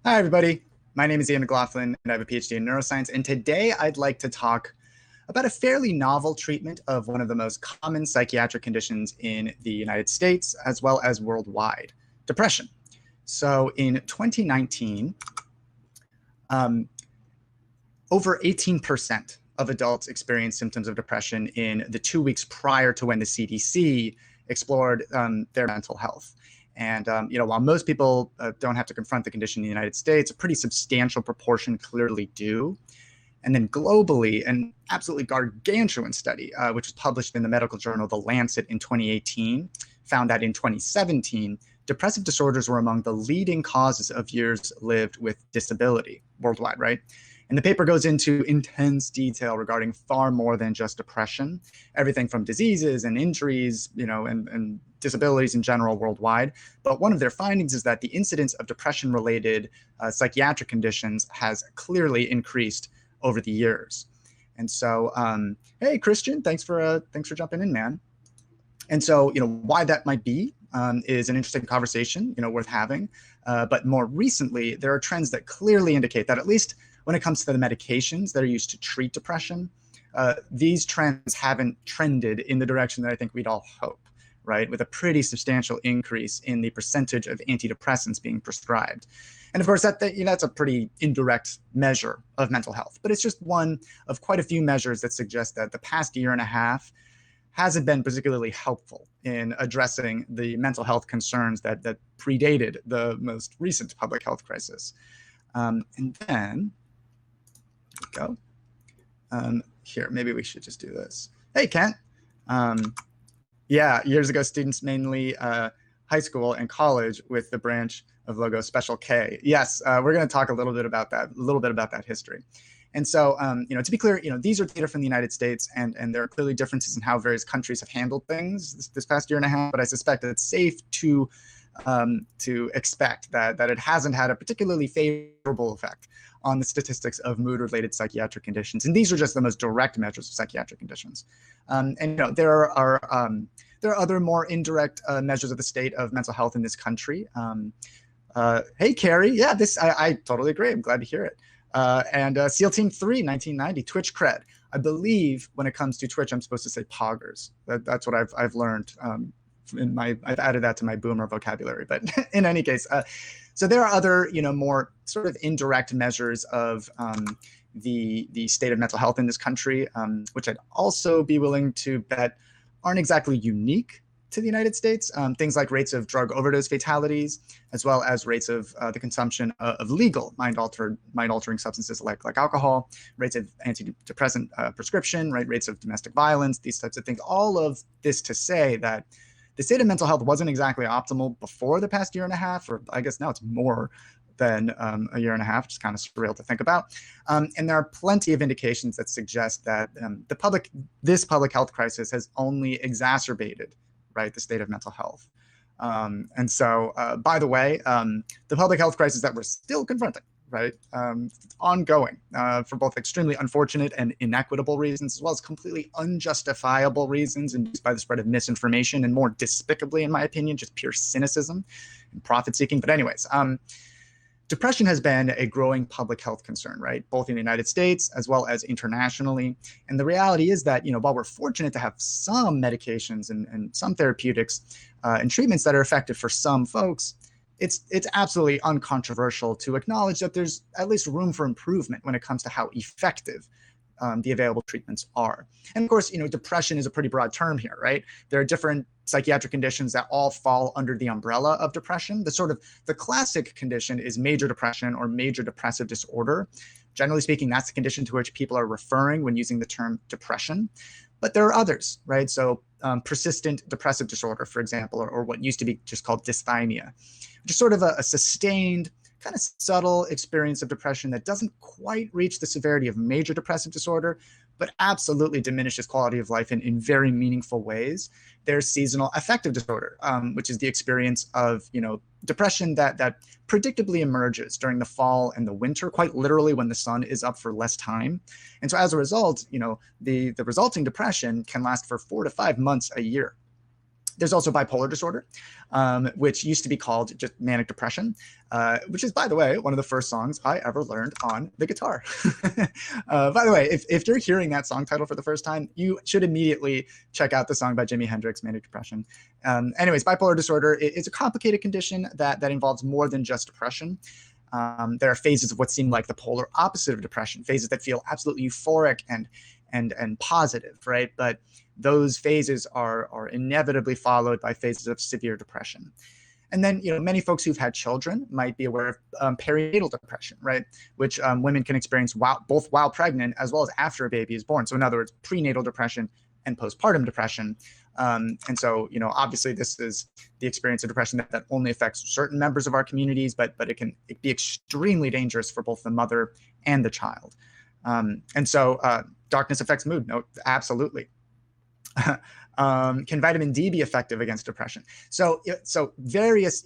Hi, everybody. My name is Ian McLaughlin, and I have a PhD in neuroscience. And today I'd like to talk about a fairly novel treatment of one of the most common psychiatric conditions in the United States, as well as worldwide, depression. So in 2019, over 18% of adults experienced symptoms of depression in the 2 weeks prior to when the CDC explored their mental health. And while most people don't have to confront the condition in the United States, a pretty substantial proportion clearly do. And then globally, an absolutely gargantuan study, which was published in the medical journal The Lancet in 2018, found that in 2017, depressive disorders were among the leading causes of years lived with disability worldwide, right? And the paper goes into intense detail regarding far more than just depression, everything from diseases and injuries, and disabilities in general worldwide. But one of their findings is that the incidence of depression-related psychiatric conditions has clearly increased over the years. And so, hey, Christian, thanks for jumping in, man. And so, why that might be is an interesting conversation, worth having. But more recently, there are trends that clearly indicate that, at least when it comes to the medications that are used to treat depression, these trends haven't trended in the direction that I think we'd all hope, right? With a pretty substantial increase in the percentage of antidepressants being prescribed. And of course, that's a pretty indirect measure of mental health, but it's just one of quite a few measures that suggest that the past year and a half hasn't been particularly helpful in addressing the mental health concerns that predated the most recent public health crisis. And then, go. Here, maybe we should just do this. Hey, Kent. Yeah, years ago, students mainly high school and college with the branch of logo Special K. Yes, we're going to talk a little bit about that history. And so, to be clear, these are data from the United States, and there are clearly differences in how various countries have handled things this past year and a half. But I suspect that it's safe to expect that it hasn't had a particularly favorable effect on the statistics of mood-related psychiatric conditions. And these are just the most direct measures of psychiatric conditions. There are other more indirect measures of the state of mental health in this country. Hey, Carrie. Yeah, I totally agree. I'm glad to hear it. And SEAL Team 3, 1990, Twitch cred. I believe when it comes to Twitch, I'm supposed to say poggers. That's what I've learned. I've added that to my boomer vocabulary. But in any case, so there are other, more sort of indirect measures of the state of mental health in this country, which I'd also be willing to bet aren't exactly unique to the United States. Things like rates of drug overdose fatalities, as well as rates of the consumption of legal mind-altering substances like alcohol, rates of antidepressant prescription, right, rates of domestic violence, these types of things. All of this to say that the state of mental health wasn't exactly optimal before the past year and a half, or I guess now it's more than a year and a half, which is kind of surreal to think about. And there are plenty of indications that suggest that this public health crisis has only exacerbated, right, the state of mental health. And so, by the way, the public health crisis that we're still confronting, right, ongoing for both extremely unfortunate and inequitable reasons, as well as completely unjustifiable reasons induced by the spread of misinformation, and more despicably, in my opinion, just pure cynicism and profit-seeking. But anyways, depression has been a growing public health concern, right, both in the United States as well as internationally. And the reality is that, while we're fortunate to have some medications and some therapeutics and treatments that are effective for some folks, it's absolutely uncontroversial to acknowledge that there's at least room for improvement when it comes to how effective the available treatments are. And of course, depression is a pretty broad term here, right? There are different psychiatric conditions that all fall under the umbrella of depression. The classic condition is major depression or major depressive disorder. Generally speaking, that's the condition to which people are referring when using the term depression. But there are others, right? So persistent depressive disorder, for example, or what used to be just called dysthymia, which is sort of a sustained, kind of subtle experience of depression that doesn't quite reach the severity of major depressive disorder, but absolutely diminishes quality of life in very meaningful ways. There's seasonal affective disorder, which is the experience of, depression that predictably emerges during the fall and the winter, quite literally when the sun is up for less time. And so as a result, the resulting depression can last for 4 to 5 months a year. There's also bipolar disorder, which used to be called just manic depression, which is, by the way, one of the first songs I ever learned on the guitar. By the way, if you're hearing that song title for the first time, you should immediately check out the song by Jimi Hendrix, Manic Depression. Anyways, bipolar disorder is a complicated condition that involves more than just depression. There are phases of what seem like the polar opposite of depression, phases that feel absolutely euphoric and positive, right? But those phases are inevitably followed by phases of severe depression. And then, many folks who've had children might be aware of perinatal depression, right? Which women can experience both while pregnant as well as after a baby is born. So in other words, prenatal depression and postpartum depression. And so, obviously this is the experience of depression that only affects certain members of our communities, but it can be extremely dangerous for both the mother and the child. And so darkness affects mood. No, absolutely. Can vitamin D be effective against depression? So various,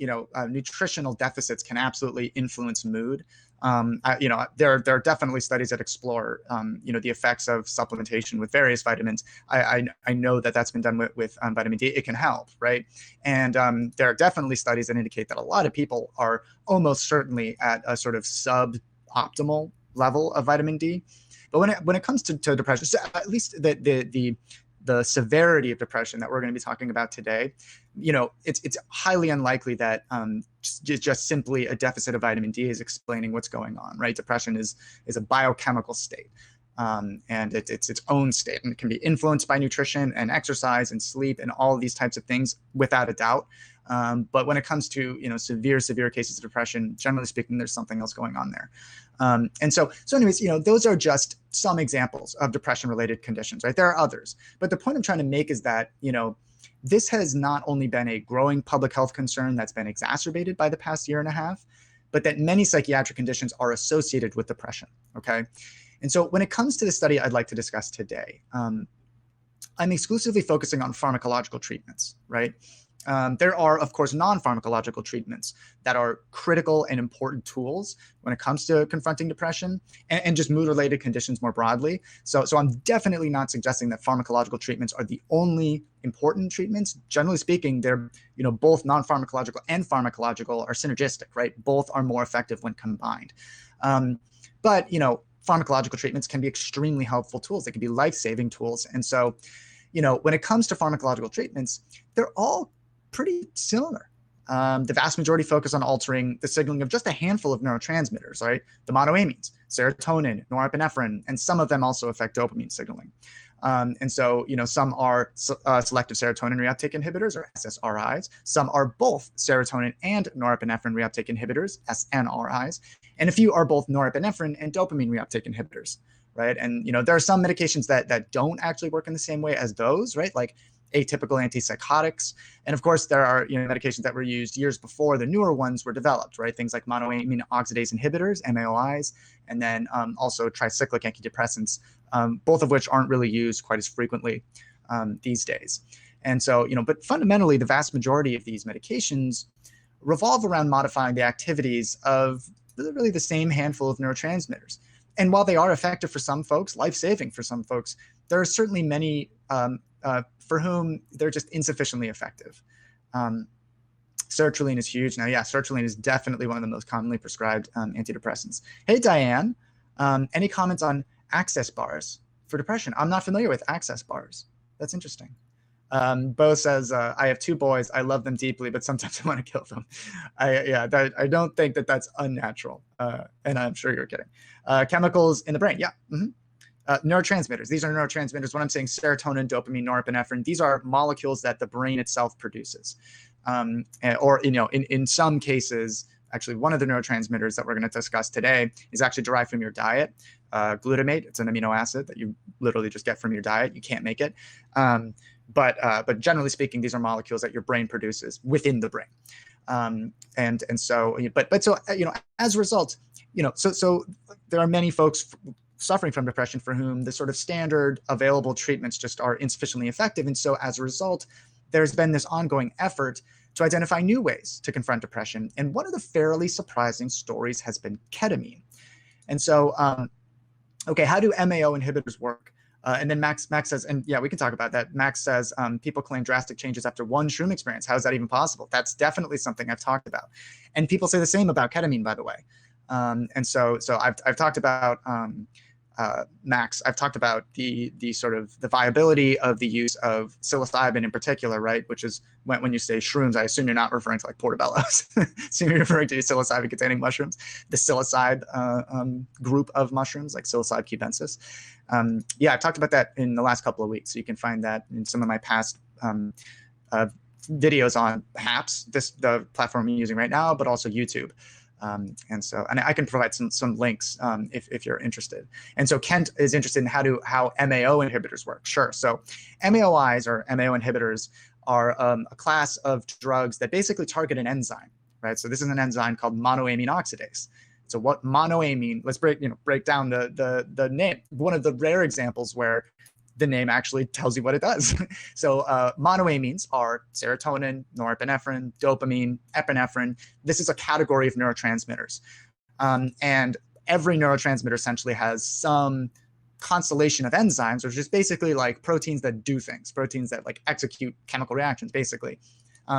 nutritional deficits can absolutely influence mood. There are definitely studies that explore, the effects of supplementation with various vitamins. I know that's been done with vitamin D. It can help, right? And there are definitely studies that indicate that a lot of people are almost certainly at a sort of suboptimal level of vitamin D. But when it comes to depression, so at least the severity of depression that we're going to be talking about today, it's highly unlikely that just simply a deficit of vitamin D is explaining what's going on, right? Depression is a biochemical state, and it's its own state, and it can be influenced by nutrition and exercise and sleep and all of these types of things, without a doubt. But when it comes to severe cases of depression, generally speaking, there's something else going on there. And so anyways, those are just some examples of depression-related conditions, right? There are others, but the point I'm trying to make is that this has not only been a growing public health concern that's been exacerbated by the past year and a half, but that many psychiatric conditions are associated with depression. Okay, and so when it comes to the study I'd like to discuss today, I'm exclusively focusing on pharmacological treatments, right? There are, of course, non-pharmacological treatments that are critical and important tools when it comes to confronting depression and just mood-related conditions more broadly. So I'm definitely not suggesting that pharmacological treatments are the only important treatments. Generally speaking, they're, both non-pharmacological and pharmacological are synergistic, right? Both are more effective when combined. But pharmacological treatments can be extremely helpful tools. They can be life-saving tools. And so, when it comes to pharmacological treatments, they're all pretty similar. The vast majority focus on altering the signaling of just a handful of neurotransmitters, right? The monoamines, serotonin, norepinephrine, and some of them also affect dopamine signaling. And so, some are selective serotonin reuptake inhibitors, or SSRIs. Some are both serotonin and norepinephrine reuptake inhibitors, SNRIs. And a few are both norepinephrine and dopamine reuptake inhibitors, right? And, there are some medications that don't actually work in the same way as those, right? Like atypical antipsychotics. And of course, there are medications that were used years before the newer ones were developed, right? Things like monoamine oxidase inhibitors, MAOIs, and then also tricyclic antidepressants, both of which aren't really used quite as frequently these days. And so, but fundamentally, the vast majority of these medications revolve around modifying the activities of really the same handful of neurotransmitters. And while they are effective for some folks, life-saving for some folks, there are certainly many for whom they're just insufficiently effective. Sertraline is huge. Now, yeah, sertraline is definitely one of the most commonly prescribed antidepressants. Hey, Diane, any comments on access bars for depression? I'm not familiar with access bars. That's interesting. Bo says, I have 2 boys. I love them deeply, but sometimes I want to kill them. I don't think that's unnatural. And I'm sure you're kidding. Chemicals in the brain. Yeah. Mm-hmm. Neurotransmitters. These are neurotransmitters. When I'm saying serotonin, dopamine, norepinephrine, these are molecules that the brain itself produces. Or, in some cases, actually, one of the neurotransmitters that we're going to discuss today is actually derived from your diet. Glutamate, it's an amino acid that you literally just get from your diet. You can't make it. But generally speaking, these are molecules that your brain produces within the brain. So as a result, so there are many folks suffering from depression for whom the sort of standard available treatments just are insufficiently effective. And so as a result, there's been this ongoing effort to identify new ways to confront depression. And one of the fairly surprising stories has been ketamine. And so, okay, how do MAO inhibitors work? And then Max says, and yeah, we can talk about that. Max says, people claim drastic changes after one shroom experience. How is that even possible? That's definitely something I've talked about. And people say the same about ketamine, by the way. And so I've talked about, Max, I've talked about the sort of the viability of the use of psilocybin in particular, right? Which is when you say shrooms, I assume you're not referring to like portobellos. So you're referring to psilocybin containing mushrooms, the psilocybe group of mushrooms, like Psilocybe cubensis. Yeah, I've talked about that in the last couple of weeks. So you can find that in some of my past videos on HAPS, the platform I'm using right now, but also YouTube. And I can provide some links if you're interested. And so Kent is interested in how MAO inhibitors work. Sure. So MAOIs, or MAO inhibitors, are a class of drugs that basically target an enzyme, right? So this is an enzyme called monoamine oxidase. So what monoamine? Let's break down the name. One of the rare examples where the name actually tells you what it does. So monoamines are serotonin, norepinephrine, dopamine, epinephrine. This is a category of neurotransmitters. And every neurotransmitter essentially has some constellation of enzymes, which is basically like proteins that do things, proteins that like execute chemical reactions, basically.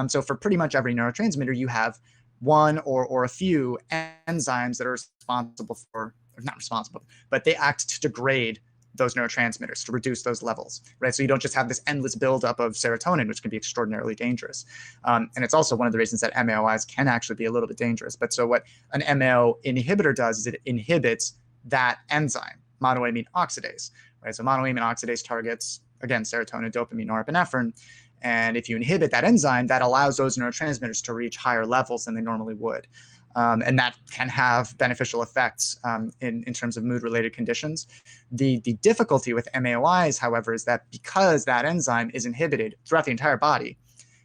So for pretty much every neurotransmitter, you have one or a few enzymes that are responsible for, or not responsible, but they act to degrade those neurotransmitters, to reduce those levels, right? So you don't just have this endless buildup of serotonin, which can be extraordinarily dangerous. And it's also one of the reasons that MAOIs can actually be a little bit dangerous. But so what an MAO inhibitor does is it inhibits that enzyme, monoamine oxidase, right? So monoamine oxidase targets, again, serotonin, dopamine, norepinephrine. And if you inhibit that enzyme, that allows those neurotransmitters to reach higher levels than they normally would. And that can have beneficial effects in terms of mood-related conditions. The difficulty with MAOIs, however, is that because that enzyme is inhibited throughout the entire body,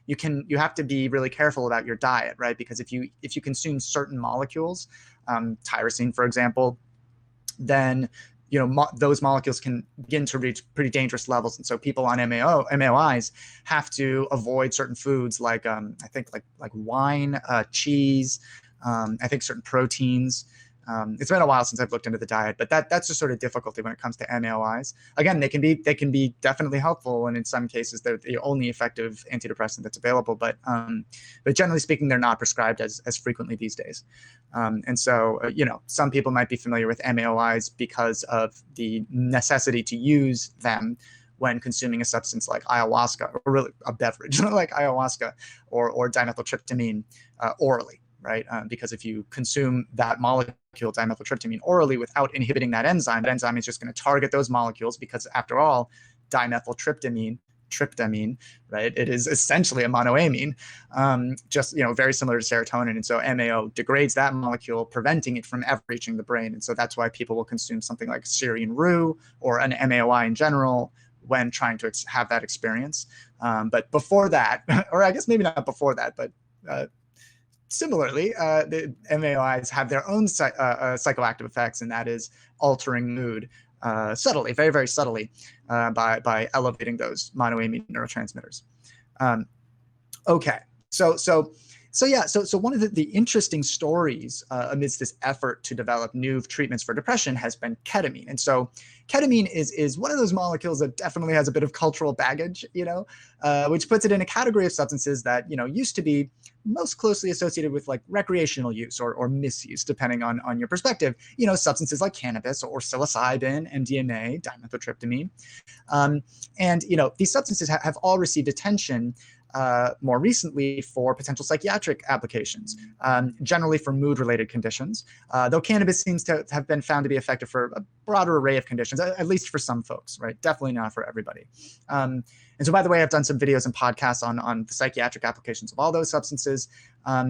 you have to be really careful about your diet, right? Because if you consume certain molecules, tyrosine, for example, then those molecules can begin to reach pretty dangerous levels. And so people on MAOIs have to avoid certain foods like I think like wine, cheese, I think certain proteins. It's been a while since I've looked into the diet, but that's the sort of difficulty when it comes to MAOIs. Again, they can be definitely helpful, and in some cases they're the only effective antidepressant that's available. But generally speaking, they're not prescribed as frequently these days. And so some people might be familiar with MAOIs because of the necessity to use them when consuming a substance like ayahuasca, or really a beverage like ayahuasca or dimethyltryptamine orally. Right? Because if you consume that molecule, dimethyltryptamine, orally without inhibiting that enzyme is just going to target those molecules, because after all, dimethyltryptamine, right? It is essentially a monoamine, just very similar to serotonin. And so MAO degrades that molecule, preventing it from ever reaching the brain. And so that's why people will consume something like Syrian rue or an MAOI in general when trying to have that experience. But before that, or I guess maybe not before that, but similarly, the MAOIs have their own psychoactive effects, and that is altering mood subtly, very, very subtly, by elevating those monoamine neurotransmitters. Okay, so one of the interesting stories amidst this effort to develop new treatments for depression has been ketamine. And so ketamine is one of those molecules that definitely has a bit of cultural baggage, which puts it in a category of substances that used to be most closely associated with like recreational use or misuse, depending on your perspective. Substances like cannabis or psilocybin, MDMA, dimethyltryptamine, and these substances have all received attention more recently for potential psychiatric applications, generally for mood-related conditions, though cannabis seems to have been found to be effective for a broader array of conditions, at least for some folks, right? Definitely not for everybody. And so, by the way, I've done some videos and podcasts on the psychiatric applications of all those substances, I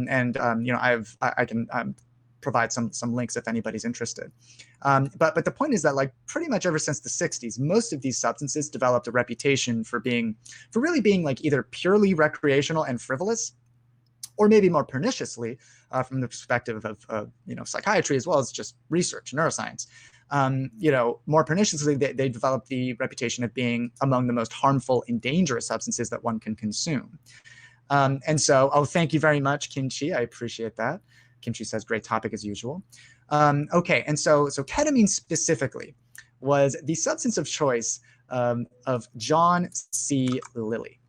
can provide some links if anybody's interested. But the point is that, like, pretty much ever since the 60s, most of these substances developed a reputation for really being like either purely recreational and frivolous, or maybe more perniciously, from the perspective of psychiatry as well as just research, neuroscience. More perniciously, they developed the reputation of being among the most harmful and dangerous substances that one can consume. And so, thank you very much, Kimchi. I appreciate that. Kimchi says, great topic as usual. Okay, and so ketamine specifically was the substance of choice of John C. Lilly.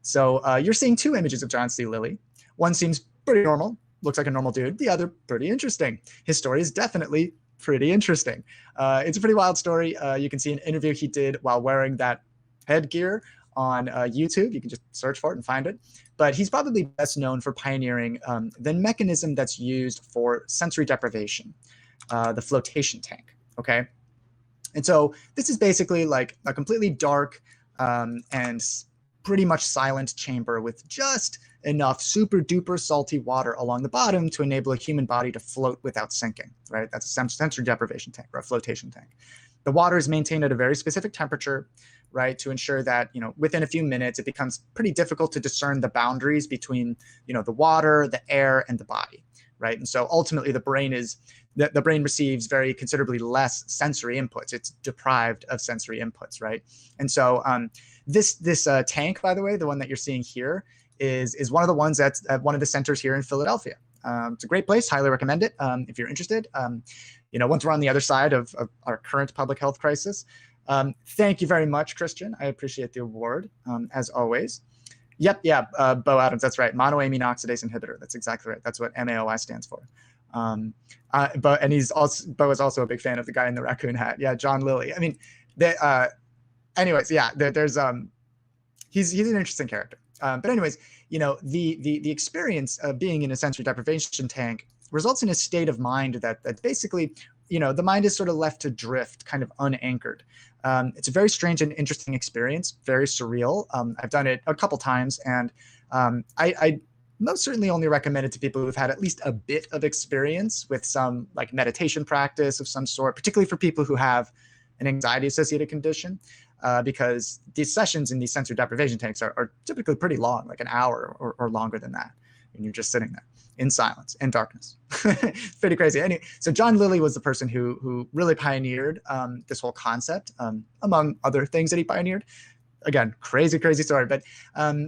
So you're seeing two images of John C. Lilly. One seems pretty normal, looks like a normal dude. The other, pretty interesting. His story is definitely pretty interesting. It's a pretty wild story. You can see an interview he did while wearing that headgear on YouTube. You can just search for it and find it. But he's probably best known for pioneering the mechanism that's used for sensory deprivation, the flotation tank, okay? And so this is basically like a completely dark and pretty much silent chamber with just enough super duper salty water along the bottom to enable a human body to float without sinking, right? That's a sensory deprivation tank or a flotation tank. The water is maintained at a very specific temperature, right, to ensure that, you know, within a few minutes, it becomes pretty difficult to discern the boundaries between, you know, the water, the air, and the body, right? And so ultimately the brain receives very considerably less sensory inputs. It's deprived of sensory inputs, right? And so this tank, by the way, the one that you're seeing here, is one of the ones that's at one of the centers here in Philadelphia. It's a great place. Highly recommend it if you're interested. You know, once we're on the other side of our current public health crisis. Thank you very much, Christian. I appreciate the award, as always. Yep, yeah, Bo Adams, that's right. Monoamine oxidase inhibitor. That's exactly right. That's what MAOI stands for. Bo is also a big fan of the guy in the raccoon hat. Yeah, John Lilly. I mean, anyways, yeah, there's he's an interesting character. But anyways, you know, the experience of being in a sensory deprivation tank results in a state of mind that basically, you know, the mind is sort of left to drift, kind of unanchored. It's a very strange and interesting experience, very surreal. I've done it a couple times, and I most certainly only recommend it to people who've had at least a bit of experience with some like meditation practice of some sort, particularly for people who have an anxiety-associated condition. Because these sessions in these sensory deprivation tanks are typically pretty long, like an hour or longer than that. And you're just sitting there in silence and darkness. Pretty crazy. Anyway, so John Lilly was the person who really pioneered this whole concept, among other things that he pioneered. Again, crazy story. But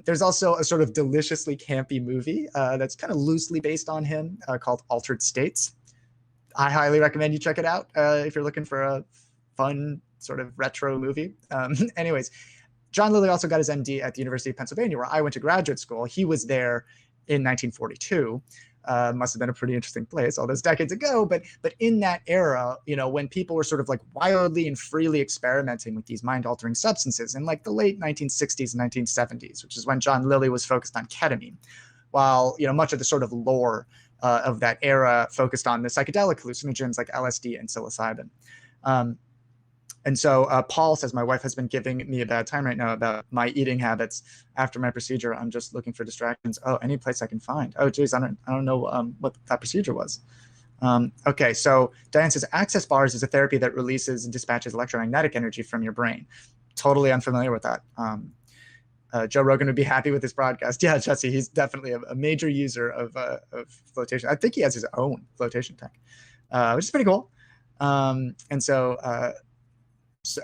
there's also a sort of deliciously campy movie that's kind of loosely based on him called Altered States. I highly recommend you check it out if you're looking for a fun sort of retro movie. Anyways, John Lilly also got his MD at the University of Pennsylvania, where I went to graduate school. He was there in 1942. Must have been a pretty interesting place all those decades ago. But in that era, you know, when people were sort of like wildly and freely experimenting with these mind-altering substances in like the late 1960s and 1970s, which is when John Lilly was focused on ketamine, while, you know, much of the sort of lore of that era focused on the psychedelic hallucinogens like LSD and psilocybin. And so Paul says, my wife has been giving me a bad time right now about my eating habits after my procedure. I'm just looking for distractions. Oh, any place I can find. Oh, geez, I don't know what that procedure was. Okay, so Diane says, access bars is a therapy that releases and dispatches electromagnetic energy from your brain. Totally unfamiliar with that. Joe Rogan would be happy with this broadcast. Yeah, Jesse, he's definitely a major user of flotation. I think he has his own flotation tank, which is pretty cool. And so,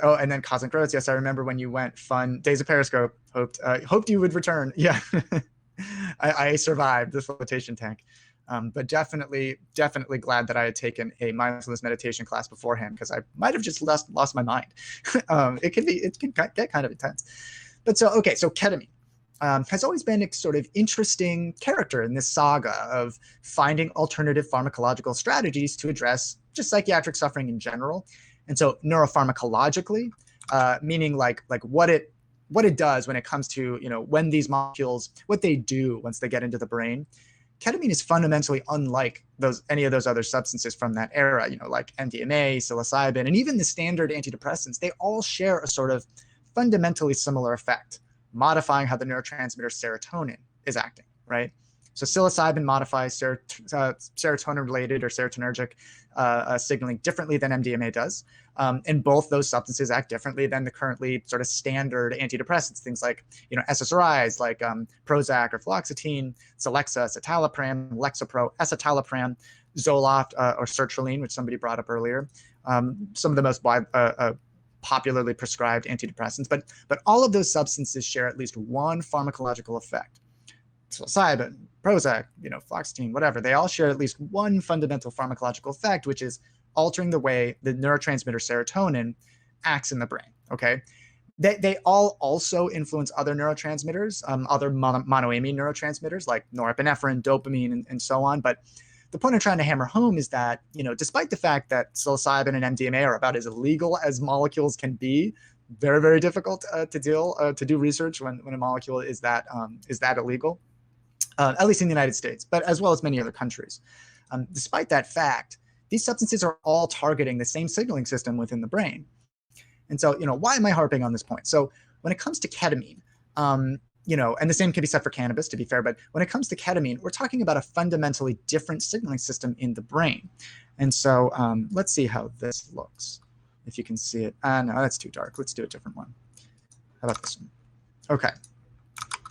oh, and then Cosmic Rose. Yes, I remember when you went. Fun days of Periscope. Hoped you would return. Yeah, I survived the flotation tank, but definitely glad that I had taken a mindfulness meditation class beforehand, because I might have just lost my mind. It can get kind of intense. But so okay, so ketamine has always been a sort of interesting character in this saga of finding alternative pharmacological strategies to address just psychiatric suffering in general. And so neuropharmacologically, meaning like what it does when it comes to, you know, when these molecules, what they do once they get into the brain. Ketamine is fundamentally unlike any of those other substances from that era, you know, like MDMA, psilocybin, and even the standard antidepressants. They all share a sort of fundamentally similar effect, modifying how the neurotransmitter serotonin is acting, right? So psilocybin modifies serotonin-related or serotonergic signaling differently than MDMA does. And both those substances act differently than the currently sort of standard antidepressants, things like, you know, SSRIs like Prozac or Fluoxetine, Celexa, citalopram, Lexapro, escitalopram, Zoloft, or sertraline, which somebody brought up earlier. Some of the most popularly prescribed antidepressants. But all of those substances share at least one pharmacological effect. Psilocybin, Prozac, you know, Fluoxetine, whatever, they all share at least one fundamental pharmacological effect, which is altering the way the neurotransmitter serotonin acts in the brain, okay? They all also influence other neurotransmitters, other monoamine neurotransmitters like norepinephrine, dopamine, and so on. But the point I'm trying to hammer home is that, despite the fact that psilocybin and MDMA are about as illegal as molecules can be, very, very difficult to do research when a molecule is that illegal, at least in the United States, but as well as many other countries. Despite that fact, these substances are all targeting the same signaling system within the brain. And so, why am I harping on this point? So when it comes to ketamine, and the same can be said for cannabis, to be fair, but when it comes to ketamine, we're talking about a fundamentally different signaling system in the brain. And so let's see how this looks, if you can see it. No, that's too dark. Let's do a different one. How about this one? Okay.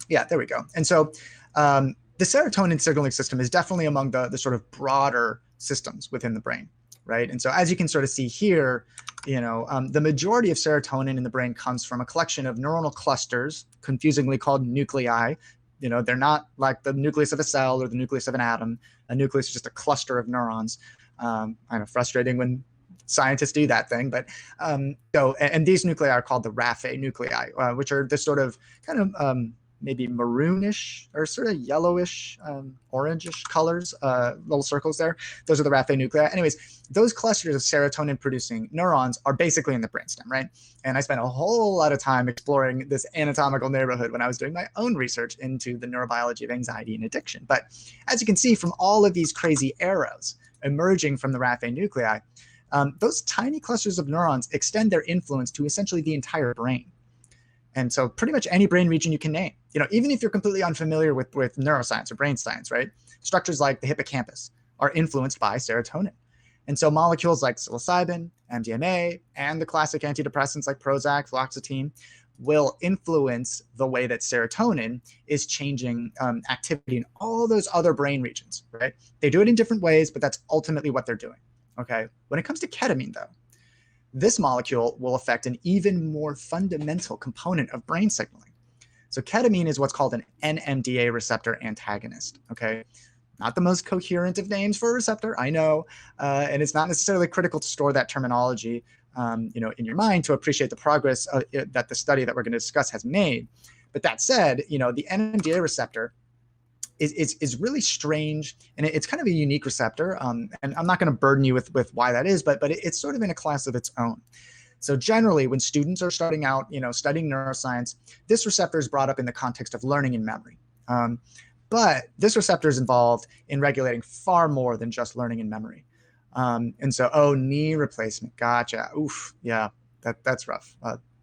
Yeah, there we go. And so the serotonin signaling system is definitely among the sort of broader systems within the brain, right? And so as you can sort of see here, the majority of serotonin in the brain comes from a collection of neuronal clusters, confusingly called nuclei. They're not like the nucleus of a cell or the nucleus of an atom. A nucleus is just a cluster of neurons. I know, frustrating when scientists do that thing, but and these nuclei are called the Raphael Nuclei, which are this sort of kind of maybe maroonish or sort of yellowish, orangish colors, little circles there. Those are the Raphael nuclei. Anyways, those clusters of serotonin producing neurons are basically in the brainstem, right? And I spent a whole lot of time exploring this anatomical neighborhood when I was doing my own research into the neurobiology of anxiety and addiction. But as you can see from all of these crazy arrows emerging from the Raphael nuclei, those tiny clusters of neurons extend their influence to essentially the entire brain. And so pretty much any brain region you can name, even if you're completely unfamiliar with neuroscience or brain science, right? Structures like the hippocampus are influenced by serotonin. And so molecules like psilocybin, MDMA, and the classic antidepressants like Prozac, Fluoxetine will influence the way that serotonin is changing activity in all those other brain regions, right? They do it in different ways, but that's ultimately what they're doing, okay? When it comes to ketamine, though, this molecule will affect an even more fundamental component of brain signaling. So ketamine is what's called an NMDA receptor antagonist, okay? Not the most coherent of names for a receptor, I know, and it's not necessarily critical to store that terminology, in your mind to appreciate the progress that the study that we're going to discuss has made. But that said, the NMDA receptor is really strange, and it's kind of a unique receptor. And I'm not going to burden you with why that is, but it's sort of in a class of its own. So generally, when students are starting out, studying neuroscience, this receptor is brought up in the context of learning and memory. But this receptor is involved in regulating far more than just learning and memory. And so, knee replacement, gotcha. Oof, yeah, that's rough.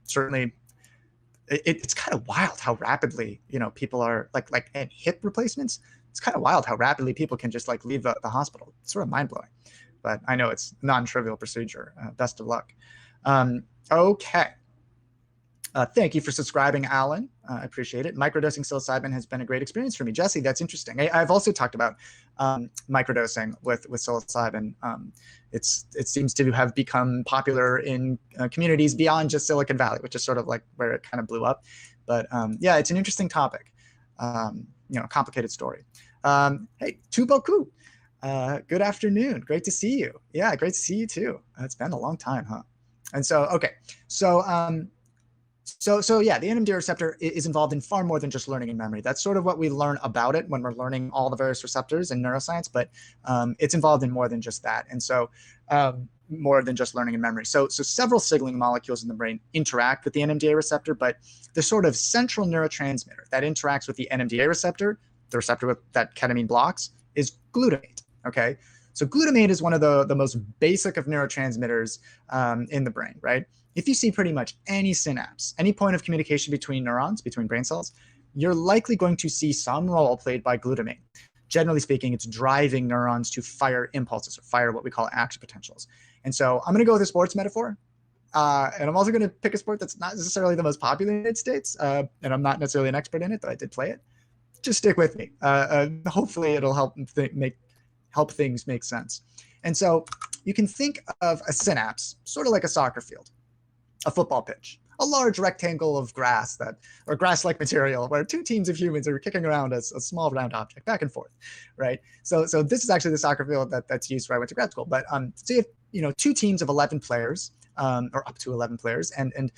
Certainly. It's kind of wild how rapidly, people are and hip replacements. It's kind of wild how rapidly people can just leave the hospital. It's sort of mind blowing, but I know it's a non-trivial procedure. Best of luck. Okay. Thank you for subscribing, Alan. I appreciate it. Microdosing psilocybin has been a great experience for me. Jesse, that's interesting. I've also talked about microdosing with psilocybin. It seems to have become popular in communities beyond just Silicon Valley, which is sort of where it kind of blew up. But yeah, it's an interesting topic. Complicated story. Hey, tout beaucoup. Good afternoon. Great to see you. Yeah, great to see you too. It's been a long time, huh? And so, okay. So yeah, the NMDA receptor is involved in far more than just learning and memory. That's sort of what we learn about it when we're learning all the various receptors in neuroscience, but it's involved in more than just that. And so more than just learning and memory. So several signaling molecules in the brain interact with the NMDA receptor, but the sort of central neurotransmitter that interacts with the NMDA receptor, the receptor that ketamine blocks, is glutamate, okay? So glutamate is one of the most basic of neurotransmitters in the brain, right? If you see pretty much any synapse, any point of communication between neurons, between brain cells, you're likely going to see some role played by glutamate. Generally speaking, it's driving neurons to fire impulses or fire what we call action potentials. And so I'm going to go with a sports metaphor. And I'm also going to pick a sport that's not necessarily the most popular in the United States. And I'm not necessarily an expert in it, though I did play it. Just stick with me. Hopefully it'll help things make sense. And so you can think of a synapse sort of like a soccer field, a football pitch, a large rectangle of grass or grass-like material where two teams of humans are kicking around a small round object back and forth, right? So this is actually the soccer field that's used where I went to grad school. But so you have two teams of 11 players, or up to 11 players, and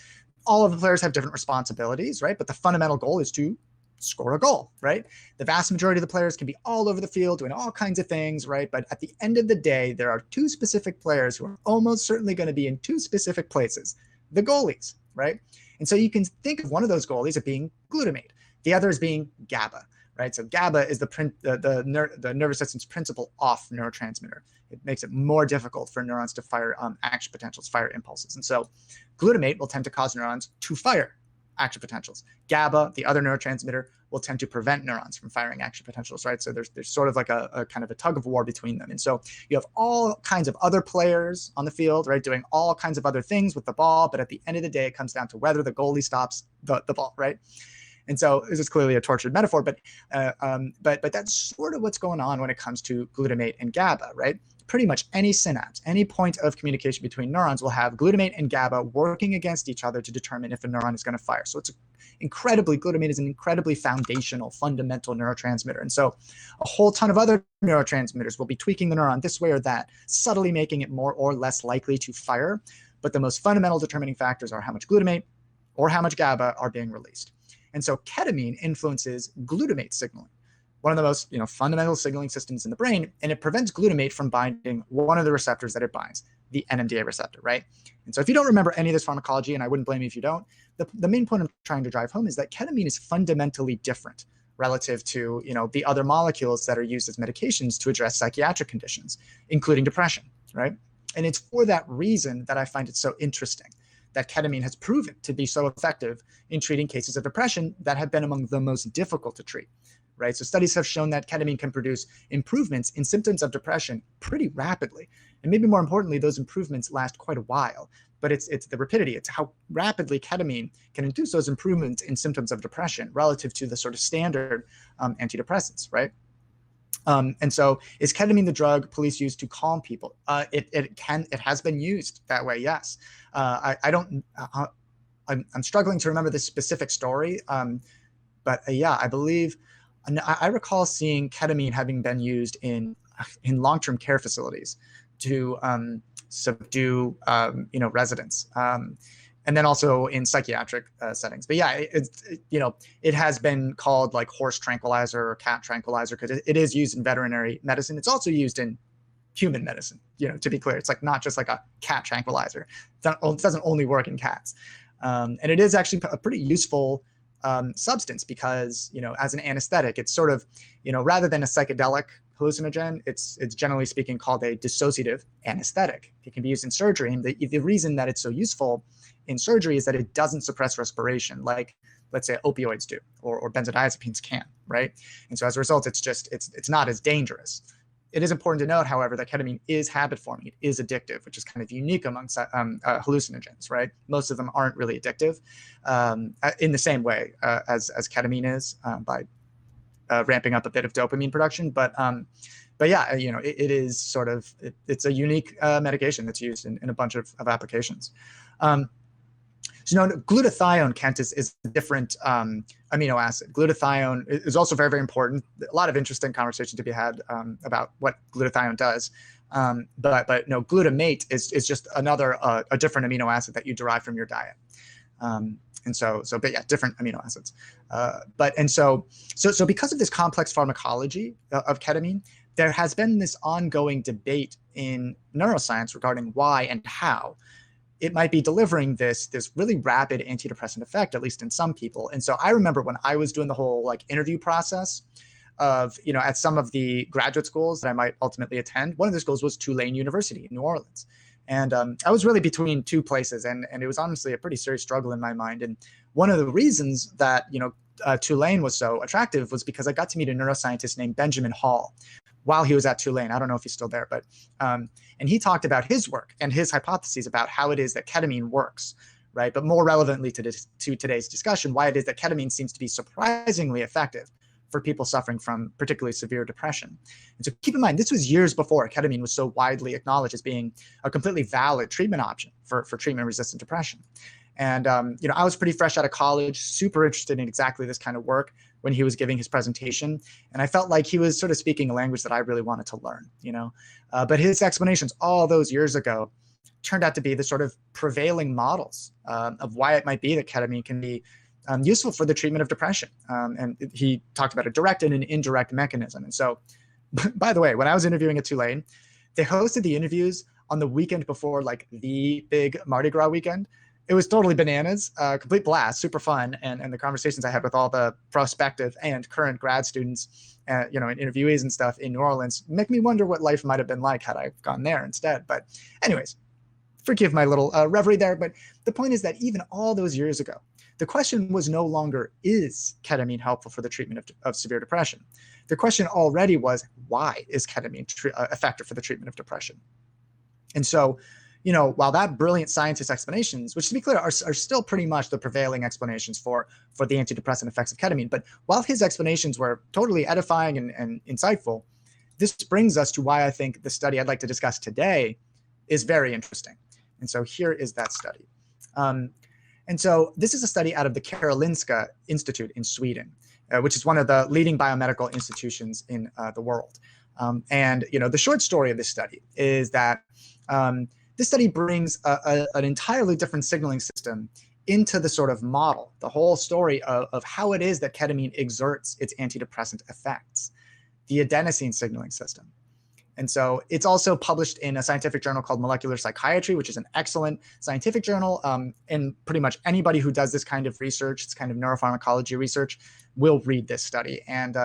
all of the players have different responsibilities, right? But the fundamental goal is to score a goal, right? The vast majority of the players can be all over the field doing all kinds of things, right? But at the end of the day, there are two specific players who are almost certainly going to be in two specific places, the goalies, right? And so you can think of one of those goalies as being glutamate. The other is being GABA, right? So GABA is the nervous system's principal off neurotransmitter. It makes it more difficult for neurons to fire action potentials, fire impulses. And so glutamate will tend to cause neurons to fire action potentials. GABA, the other neurotransmitter, will tend to prevent neurons from firing action potentials, right? So there's sort of like a kind of a tug of war between them. And so you have all kinds of other players on the field, right, doing all kinds of other things with the ball. But at the end of the day, it comes down to whether the goalie stops the ball, right? And so this is clearly a tortured metaphor, but that's sort of what's going on when it comes to glutamate and GABA, right? Pretty much any synapse, any point of communication between neurons will have glutamate and GABA working against each other to determine if a neuron is going to fire. So glutamate is an incredibly foundational, fundamental neurotransmitter. And so a whole ton of other neurotransmitters will be tweaking the neuron this way or that, subtly making it more or less likely to fire. But the most fundamental determining factors are how much glutamate or how much GABA are being released. And so ketamine influences glutamate signaling, one of the most fundamental signaling systems in the brain, and it prevents glutamate from binding one of the receptors that it binds, the NMDA receptor, right? And so if you don't remember any of this pharmacology, and I wouldn't blame you if you don't, the main point I'm trying to drive home is that ketamine is fundamentally different relative to the other molecules that are used as medications to address psychiatric conditions, including depression, right? And it's for that reason that I find it so interesting that ketamine has proven to be so effective in treating cases of depression that have been among the most difficult to treat, right? So studies have shown that ketamine can produce improvements in symptoms of depression pretty rapidly. And maybe more importantly, those improvements last quite a while. But it's the rapidity. It's how rapidly ketamine can induce those improvements in symptoms of depression relative to the sort of standard antidepressants, right? And so is ketamine the drug police use to calm people? It has been used that way, yes. I'm struggling to remember the specific story, but yeah, I believe, I recall seeing ketamine having been used in long-term care facilities to subdue residents, and then also in psychiatric settings. But yeah, it has been called like horse tranquilizer or cat tranquilizer because it is used in veterinary medicine. It's also used in human medicine, to be clear. It's like not just like a cat tranquilizer. It doesn't only work in cats. And it is actually a pretty useful substance because, as an anesthetic, it's sort of, rather than a psychedelic hallucinogen, it's generally speaking called a dissociative anesthetic. It can be used in surgery. And the reason that it's so useful in surgery is that it doesn't suppress respiration like, let's say, opioids do or benzodiazepines can, right? And so as a result, it's not as dangerous. It is important to note, however, that ketamine is habit-forming. It is addictive, which is kind of unique amongst hallucinogens, right? Most of them aren't really addictive in the same way as ketamine is by ramping up a bit of dopamine production. But yeah, it is sort of, it's a unique medication that's used in a bunch of applications. So glutathione, Kent, is a different amino acid. Glutathione is also very, very important. A lot of interesting conversation to be had about what glutathione does. But no, glutamate is just another a different amino acid that you derive from your diet. But yeah, different amino acids. So because of this complex pharmacology of ketamine, there has been this ongoing debate in neuroscience regarding why and how it might be delivering this really rapid antidepressant effect, at least in some people. And so I remember when I was doing the whole interview process of, at some of the graduate schools that I might ultimately attend, one of the schools was Tulane University in New Orleans. And I was really between two places, and it was honestly a pretty serious struggle in my mind. And one of the reasons that, Tulane was so attractive was because I got to meet a neuroscientist named Benjamin Hall while he was at Tulane. I don't know if he's still there, but and he talked about his work and his hypotheses about how it is that ketamine works, right? But more relevantly to today's discussion, why it is that ketamine seems to be surprisingly effective for people suffering from particularly severe depression. And so keep in mind, this was years before ketamine was so widely acknowledged as being a completely valid treatment option for treatment-resistant depression. And I was pretty fresh out of college, super interested in exactly this kind of work when he was giving his presentation. And I felt like he was sort of speaking a language that I really wanted to learn, But his explanations all those years ago turned out to be the sort of prevailing models of why it might be that ketamine can be useful for the treatment of depression. And he talked about a direct and an indirect mechanism. And so, by the way, when I was interviewing at Tulane, they hosted the interviews on the weekend before like the big Mardi Gras weekend. It was totally bananas, complete blast, super fun. And the conversations I had with all the prospective and current grad students, and interviewees and stuff in New Orleans make me wonder what life might have been like had I gone there instead. But anyways, forgive my little reverie there. But the point is that even all those years ago, the question was no longer, is ketamine helpful for the treatment of severe depression? The question already was, why is ketamine effective for the treatment of depression? And so, while that brilliant scientist explanations, which to be clear are still pretty much the prevailing explanations for the antidepressant effects of ketamine, but while his explanations were totally edifying and insightful, this brings us to why I think the study I'd like to discuss today is very interesting. And so here is that study. And so this is a study out of the Karolinska Institute in Sweden, which is one of the leading biomedical institutions in the world. And the short story of this study is that this study brings an entirely different signaling system into the sort of model, the whole story of how it is that ketamine exerts its antidepressant effects, the adenosine signaling system. And so it's also published in a scientific journal called Molecular Psychiatry, which is an excellent scientific journal. And pretty much anybody who does this kind of research, this kind of neuropharmacology research, will read this study. And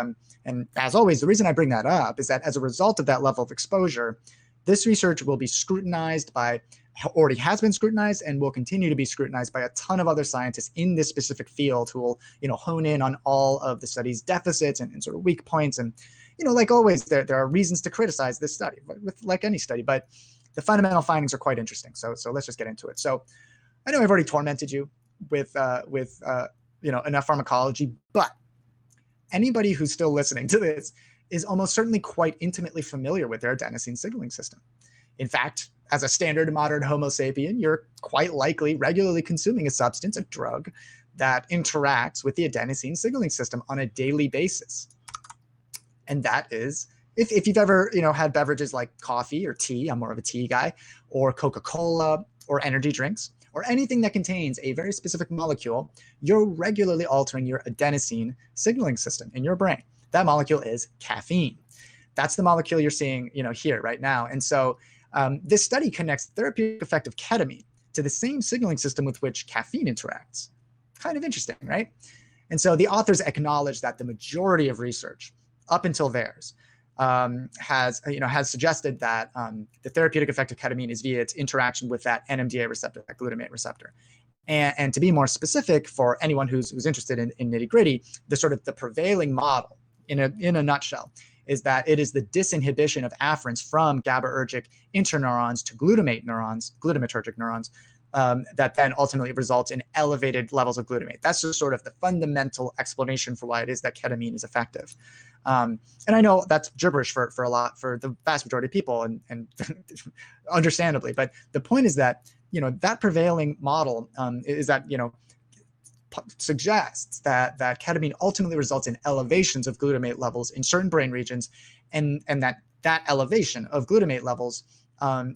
as always, the reason I bring that up is that as a result of that level of exposure, this research will be scrutinized by, already has been scrutinized, and will continue to be scrutinized by a ton of other scientists in this specific field who will, hone in on all of the study's deficits and sort of weak points. And like always, there are reasons to criticize this study, with like any study, but the fundamental findings are quite interesting. So let's just get into it. So I know I've already tormented you with enough pharmacology, but anybody who's still listening to this is almost certainly quite intimately familiar with their adenosine signaling system. In fact, as a standard modern Homo sapien, you're quite likely regularly consuming a substance, a drug, that interacts with the adenosine signaling system on a daily basis. And that is, if you've ever, had beverages like coffee or tea, I'm more of a tea guy, or Coca-Cola or energy drinks, or anything that contains a very specific molecule, you're regularly altering your adenosine signaling system in your brain. That molecule is caffeine. That's the molecule you're seeing, here right now. And so this study connects the therapeutic effect of ketamine to the same signaling system with which caffeine interacts. Kind of interesting, right? And so the authors acknowledge that the majority of research up until theirs has suggested that the therapeutic effect of ketamine is via its interaction with that NMDA receptor, that glutamate receptor. And to be more specific, for anyone who's interested in nitty gritty, the prevailing model in a nutshell is that it is the disinhibition of afferents from GABAergic interneurons to glutamatergic neurons, that then ultimately results in elevated levels of glutamate. That's just sort of the fundamental explanation for why it is that ketamine is effective. And I know that's gibberish for the vast majority of people, and understandably. But the point is that that prevailing model is that suggests that ketamine ultimately results in elevations of glutamate levels in certain brain regions, and that elevation of glutamate levels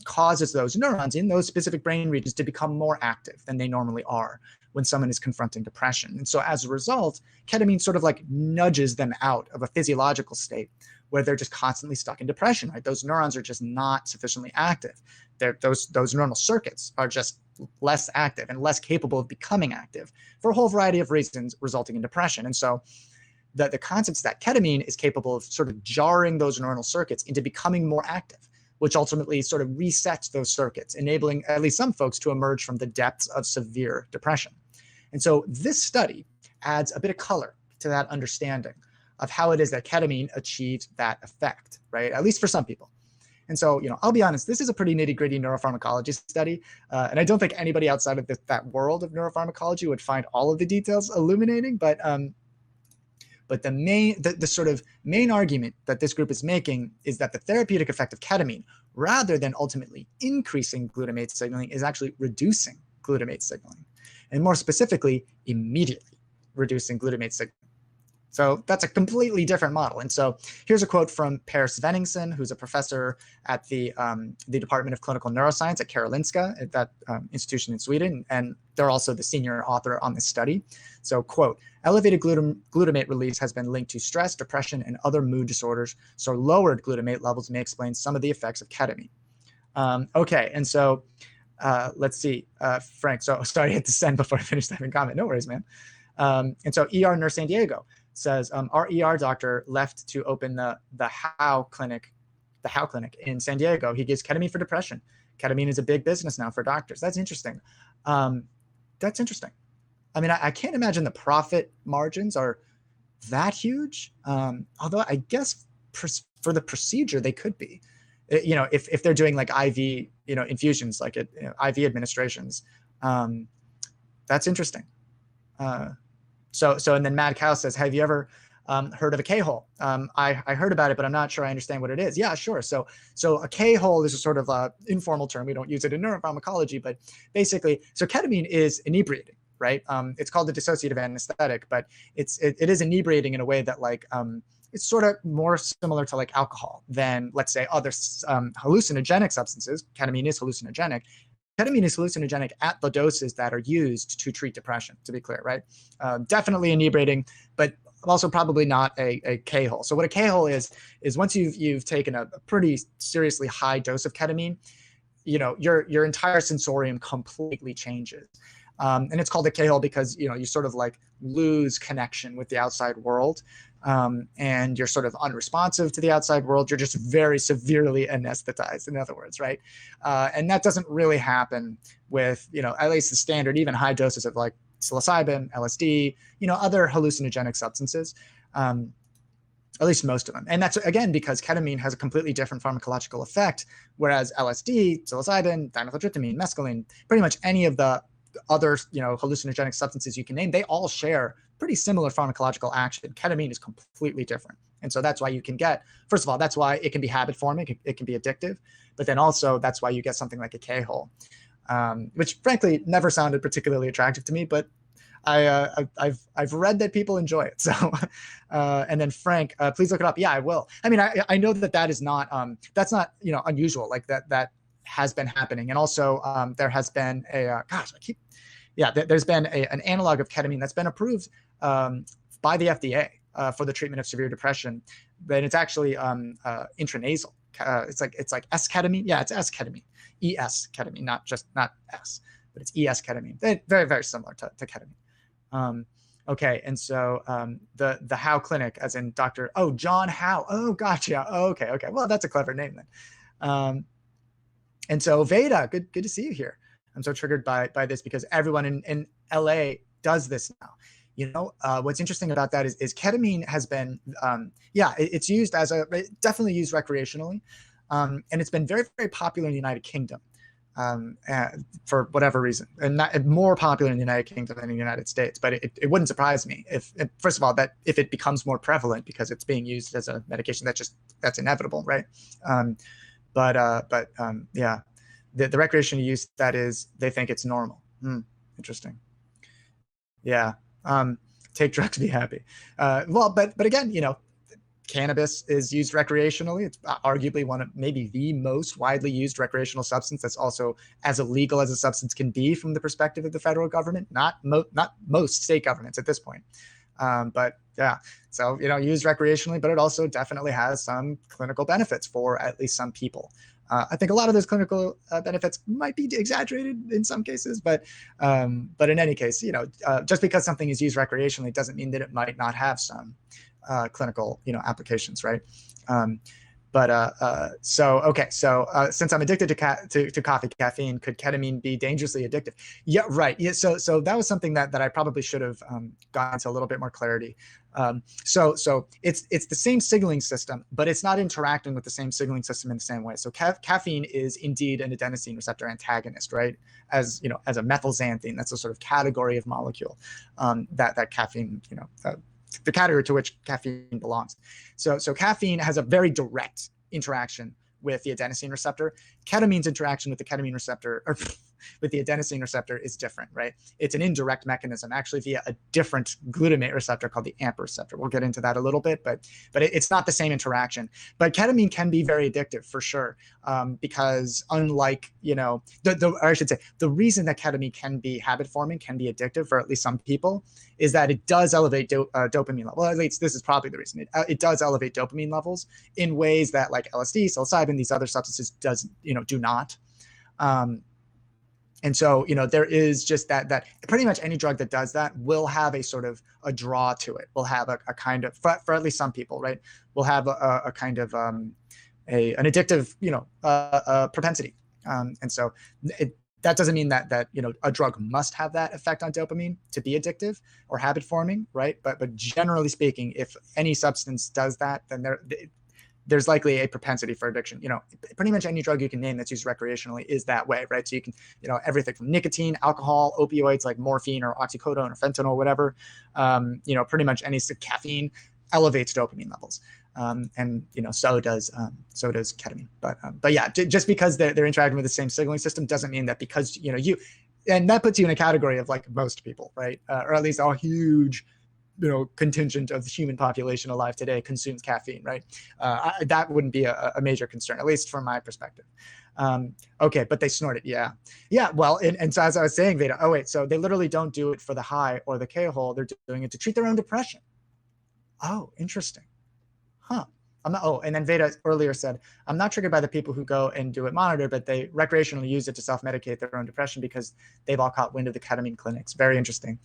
causes those neurons in those specific brain regions to become more active than they normally are when someone is confronting depression. And so as a result, ketamine sort of like nudges them out of a physiological state where they're just constantly stuck in depression, right? Those neurons are just not sufficiently active. Those neuronal circuits are just less active and less capable of becoming active for a whole variety of reasons, resulting in depression. And so the concepts that ketamine is capable of sort of jarring those neuronal circuits into becoming more active, which ultimately sort of resets those circuits, enabling at least some folks to emerge from the depths of severe depression. And so this study adds a bit of color to that understanding of how it is that ketamine achieves that effect, right? At least for some people. And so, I'll be honest, this is a pretty nitty-gritty neuropharmacology study, and I don't think anybody outside of that world of neuropharmacology would find all of the details illuminating. But the sort of main argument that this group is making is that the therapeutic effect of ketamine, rather than ultimately increasing glutamate signaling, is actually reducing glutamate signaling, and more specifically, immediately reducing glutamate signaling. So that's a completely different model. And so here's a quote from Per Svenningsson, who's a professor at the Department of Clinical Neuroscience at Karolinska, at that institution in Sweden. And they're also the senior author on this study. So, quote, elevated glutamate release has been linked to stress, depression, and other mood disorders. So lowered glutamate levels may explain some of the effects of ketamine. Okay, and so let's see, Frank. So sorry, I hit the send before I finished that comment. No worries, man. And so ER Nurse San Diego says, our ER doctor left to open the How clinic in San Diego. He gives ketamine for depression. Ketamine is a big business now for doctors. That's interesting. That's interesting. I mean, I can't imagine the profit margins are that huge. Although I guess for the procedure, they could be. You know, if they're doing like IV, you know, infusions, like IV administrations, that's interesting. So and then Mad Cow says, have you ever heard of a K-hole? I heard about it, but I'm not sure I understand what it is. Yeah, sure. So a K-hole is a sort of informal term. We don't use it in neuropharmacology, but basically, so ketamine is inebriating, right? It's called a dissociative anesthetic, but it is inebriating in a way that like, it's sort of more similar to like alcohol than, let's say, other hallucinogenic substances. Ketamine is hallucinogenic. Ketamine is hallucinogenic at the doses that are used to treat depression, to be clear, right? Definitely inebriating, but also probably not a K-hole. So what a K-hole is once you've taken a pretty seriously high dose of ketamine, you know, your entire sensorium completely changes. And it's called a K-hole because, you know, you sort of like lose connection with the outside world. And you're sort of unresponsive to the outside world. You're just very severely anesthetized, in other words, right? And that doesn't really happen with, you know, at least the standard, even high doses of like psilocybin, LSD, you know, other hallucinogenic substances, at least most of them. And that's, again, because ketamine has a completely different pharmacological effect, whereas LSD, psilocybin, dimethyltryptamine, mescaline, pretty much any of the other, you know, hallucinogenic substances you can name, they all share pretty similar pharmacological action. Ketamine is completely different. And so that's why you can get, first of all, that's why it can be habit forming, it can be addictive, but then also that's why you get something like a K-hole, which frankly never sounded particularly attractive to me, but I've read that people enjoy it. So, and then Frank, please look it up. Yeah, I will. I mean, I know that is not, that's not, you know, unusual, like that has been happening. And also there has been there's been an analog of ketamine that's been approved by the FDA for the treatment of severe depression, but it's actually intranasal. It's like S-ketamine. Yeah, it's S-ketamine, ES ketamine, not S, but it's ES ketamine. They're very, very similar to ketamine. Okay, and so the Howe Clinic, as in Dr. John Howe. Oh, gotcha. Oh, okay. Well, that's a clever name then. And so Veda, good to see you here. I'm so triggered by this because everyone in LA does this now. You know, what's interesting about that is ketamine has been, it's used definitely used recreationally. And it's been very, very popular in the United Kingdom for whatever reason, and more popular in the United Kingdom than in the United States. But it wouldn't surprise me if first of all, that if it becomes more prevalent because it's being used as a medication, that's inevitable, right? The recreational use, that is, they think it's normal. Interesting. Yeah. Take drugs, be happy. But again, you know, cannabis is used recreationally. It's arguably one of maybe the most widely used recreational substance that's also as illegal as a substance can be from the perspective of the federal government, not most state governments at this point. But yeah, so, you know, used recreationally, but it also definitely has some clinical benefits for at least some people. I think a lot of those clinical benefits might be exaggerated in some cases, but in any case, you know, just because something is used recreationally doesn't mean that it might not have some clinical, you know, applications, right? So since I'm addicted to coffee, caffeine, could ketamine be dangerously addictive? Yeah, right. Yeah, so that was something that I probably should have gone into a little bit more clarity. So it's the same signaling system, but it's not interacting with the same signaling system in the same way. So caffeine is indeed an adenosine receptor antagonist, right? As you know, as a methylxanthine, that's a sort of category of molecule that caffeine, you know, the category to which caffeine belongs. So caffeine has a very direct interaction with the adenosine receptor. Ketamine's interaction with the ketamine receptor, or with the adenosine receptor is different, right? It's an indirect mechanism, actually via a different glutamate receptor called the AMP receptor. We'll get into that a little bit, but it's not the same interaction. But ketamine can be very addictive for sure, because unlike, or I should say, the reason that ketamine can be habit forming, can be addictive for at least some people, is that it does elevate dopamine levels. Well, at least this is probably the reason. It does elevate dopamine levels in ways that like LSD, psilocybin, these other substances do not. And so, there is just that pretty much any drug that does that will have a sort of a draw to it. Will have a kind of, for at least some people, right? Will have a kind of an addictive, propensity. And so that doesn't mean that a drug must have that effect on dopamine to be addictive or habit forming, right? But generally speaking, if any substance does that, then there's likely a propensity for addiction. Pretty much any drug you can name that's used recreationally is that way, right? So you can, everything from nicotine, alcohol, opioids like morphine or oxycodone or fentanyl, whatever, pretty much any caffeine elevates dopamine levels. And so does ketamine. But yeah, just because they're interacting with the same signaling system doesn't mean that because and that puts you in a category of like most people, right? Or at least a huge contingent of the human population alive today consumes caffeine, right? That wouldn't be a major concern, at least from my perspective. Okay, but they snort it, yeah. Well, and so as I was saying, Veda, so they literally don't do it for the high or the K-hole. They're doing it to treat their own depression. Oh, interesting. Huh. And then Veda earlier said, I'm not triggered by the people who go and do it monitored, but they recreationally use it to self-medicate their own depression because they've all caught wind of the ketamine clinics. Very interesting.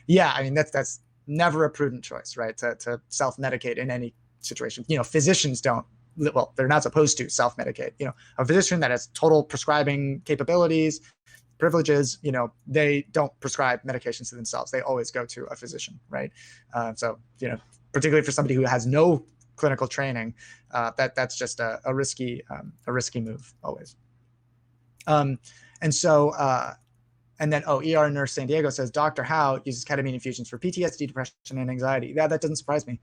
Yeah, I mean, that's never a prudent choice, right? To self-medicate in any situation. Physicians don't, well, they're not supposed to self-medicate. A physician that has total prescribing capabilities, privileges, they don't prescribe medications to themselves. They always go to a physician, right? So, particularly for somebody who has no clinical training, that's just a risky move always. And then, ER nurse San Diego says, Dr. Howe uses ketamine infusions for PTSD, depression, and anxiety. Yeah, that doesn't surprise me.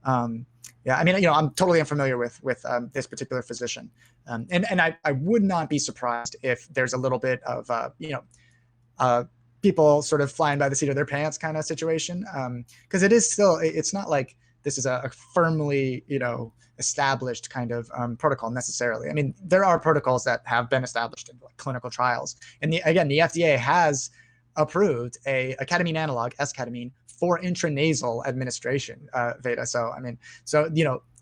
Yeah, I mean, I'm totally unfamiliar with this particular physician. And I would not be surprised if there's a little bit of, people sort of flying by the seat of their pants kind of situation. Because it's not like this is a firmly, established kind of protocol necessarily. I mean, there are protocols that have been established in clinical trials. And the FDA has approved a ketamine analog, S-ketamine, for intranasal administration, Veda. So, I mean,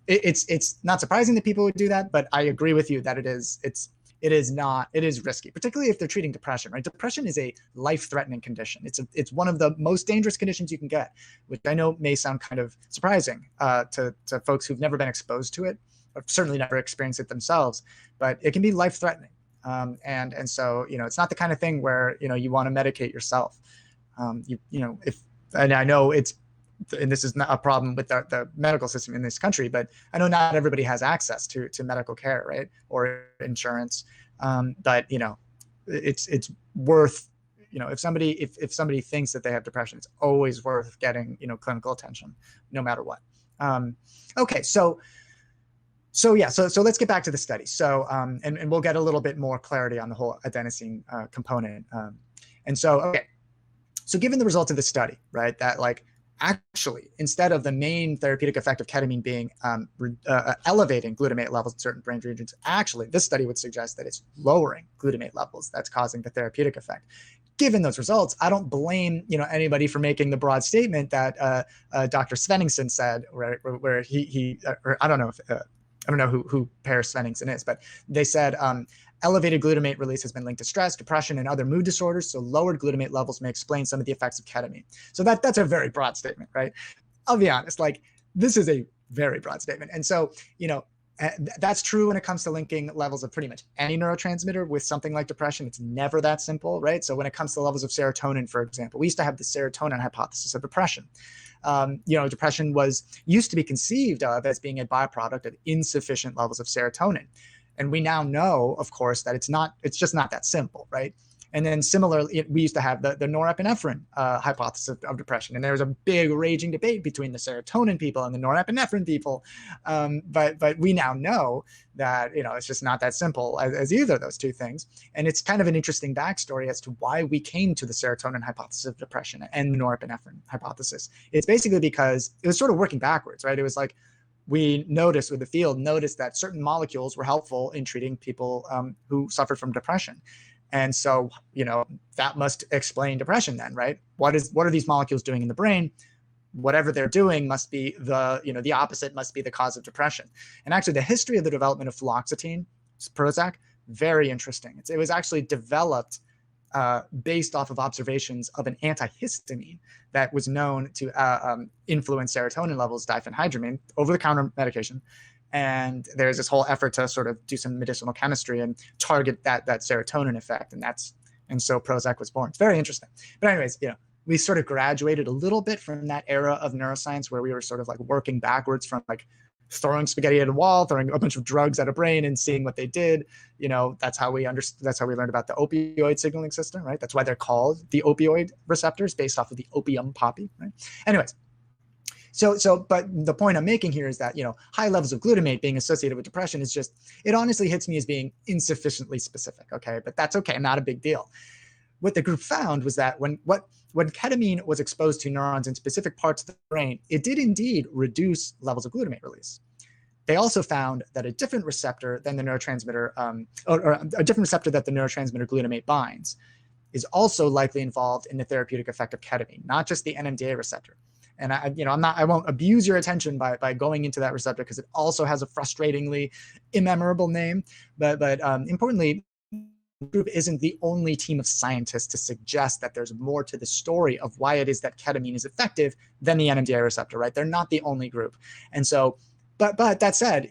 it's not surprising that people would do that, but I agree with you that it is risky, particularly if they're treating depression, right? Depression is a life-threatening condition. It's one of the most dangerous conditions you can get, which I know may sound kind of surprising to folks who've never been exposed to it, or certainly never experienced it themselves, but it can be life-threatening. And so, it's not the kind of thing where, you want to medicate yourself. And I know and this is not a problem with the medical system in this country, but I know not everybody has access to medical care, right? Or insurance. But, it's worth, if somebody thinks that they have depression, it's always worth getting, clinical attention no matter what. Okay. So let's get back to the study. So, and we'll get a little bit more clarity on the whole adenosine component. So given the results of the study, right, that actually, instead of the main therapeutic effect of ketamine being elevating glutamate levels in certain brain regions, actually, this study would suggest that it's lowering glutamate levels that's causing the therapeutic effect. Given those results, I don't blame anybody for making the broad statement that Dr. Svenningsson said, where he I don't know if I don't know who Per Svenningsson is, but they said elevated glutamate release has been linked to stress, depression, and other mood disorders. So lowered glutamate levels may explain some of the effects of ketamine. So that's a very broad statement, right? I'll be honest, this is a very broad statement. And so, that's true when it comes to linking levels of pretty much any neurotransmitter with something like depression. It's never that simple, right? So when it comes to levels of serotonin, for example, we used to have the serotonin hypothesis of depression. Depression used to be conceived of as being a byproduct of insufficient levels of serotonin. And we now know, of course, that it's just not that simple, right? And then similarly, we used to have the norepinephrine hypothesis of depression. And there was a big raging debate between the serotonin people and the norepinephrine people. But we now know that, it's just not that simple as either of those two things. And it's kind of an interesting backstory as to why we came to the serotonin hypothesis of depression and the norepinephrine hypothesis. It's basically because it was sort of working backwards, right? It was like, we noticed with the field that certain molecules were helpful in treating people who suffered from depression. And so, that must explain depression then, right? What are these molecules doing in the brain? Whatever they're doing must be the opposite must be the cause of depression. And actually the history of the development of fluoxetine, Prozac, very interesting. It was actually developed based off of observations of an antihistamine that was known to influence serotonin levels, diphenhydramine, over-the-counter medication. And there's this whole effort to sort of do some medicinal chemistry and target that serotonin effect. And so Prozac was born. It's very interesting. But anyways, we sort of graduated a little bit from that era of neuroscience where we were sort of like working backwards from like throwing spaghetti at a wall, throwing a bunch of drugs at a brain and seeing what they did. That's how we learned about the opioid signaling system, right? That's why they're called the opioid receptors, based off of the opium poppy, right? Anyways. But the point I'm making here is that, high levels of glutamate being associated with depression is just, it honestly hits me as being insufficiently specific, okay? But that's okay, not a big deal. What the group found was that when ketamine was exposed to neurons in specific parts of the brain, it did indeed reduce levels of glutamate release. They also found that a different receptor than the neurotransmitter, or a different receptor that the neurotransmitter glutamate binds, is also likely involved in the therapeutic effect of ketamine, not just the NMDA receptor. And I won't abuse your attention by going into that receptor because it also has a frustratingly immemorable name. But importantly, the group isn't the only team of scientists to suggest that there's more to the story of why it is that ketamine is effective than the NMDA receptor, right? They're not the only group. And so, but that said,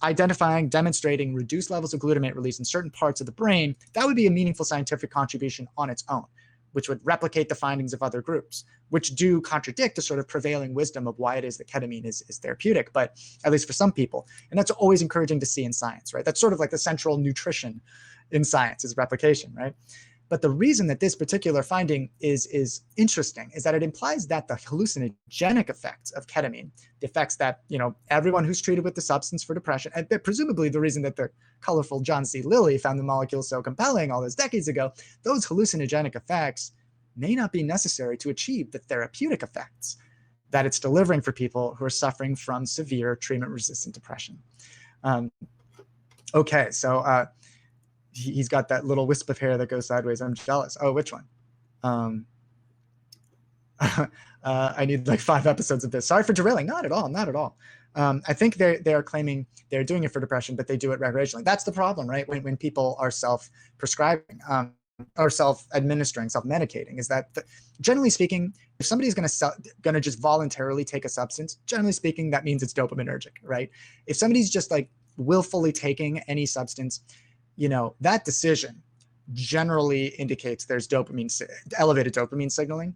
identifying, demonstrating reduced levels of glutamate release in certain parts of the brain, that would be a meaningful scientific contribution on its own, which would replicate the findings of other groups, which do contradict the sort of prevailing wisdom of why it is that ketamine is therapeutic, but at least for some people. And that's always encouraging to see in science, right? That's sort of like the central nutrition in science is replication, right? But the reason that this particular finding is interesting is that it implies that the hallucinogenic effects of ketamine, the effects that, everyone who's treated with the substance for depression, and presumably the reason that the colorful John C. Lilly found the molecule so compelling all those decades ago, those hallucinogenic effects may not be necessary to achieve the therapeutic effects that it's delivering for people who are suffering from severe treatment-resistant depression. Okay, so he's got that little wisp of hair that goes sideways. I'm jealous. Oh, which one? I need like 5 episodes of this. Sorry for derailing. Not at all. Not at all. I think they are claiming they're doing it for depression, but they do it recreationally. That's the problem, right? When people are self-prescribing or self-administering, self-medicating, is that generally speaking, if somebody's going to just voluntarily take a substance, generally speaking, that means it's dopaminergic, right? If somebody's just like willfully taking any substance, that decision generally indicates there's elevated dopamine signaling.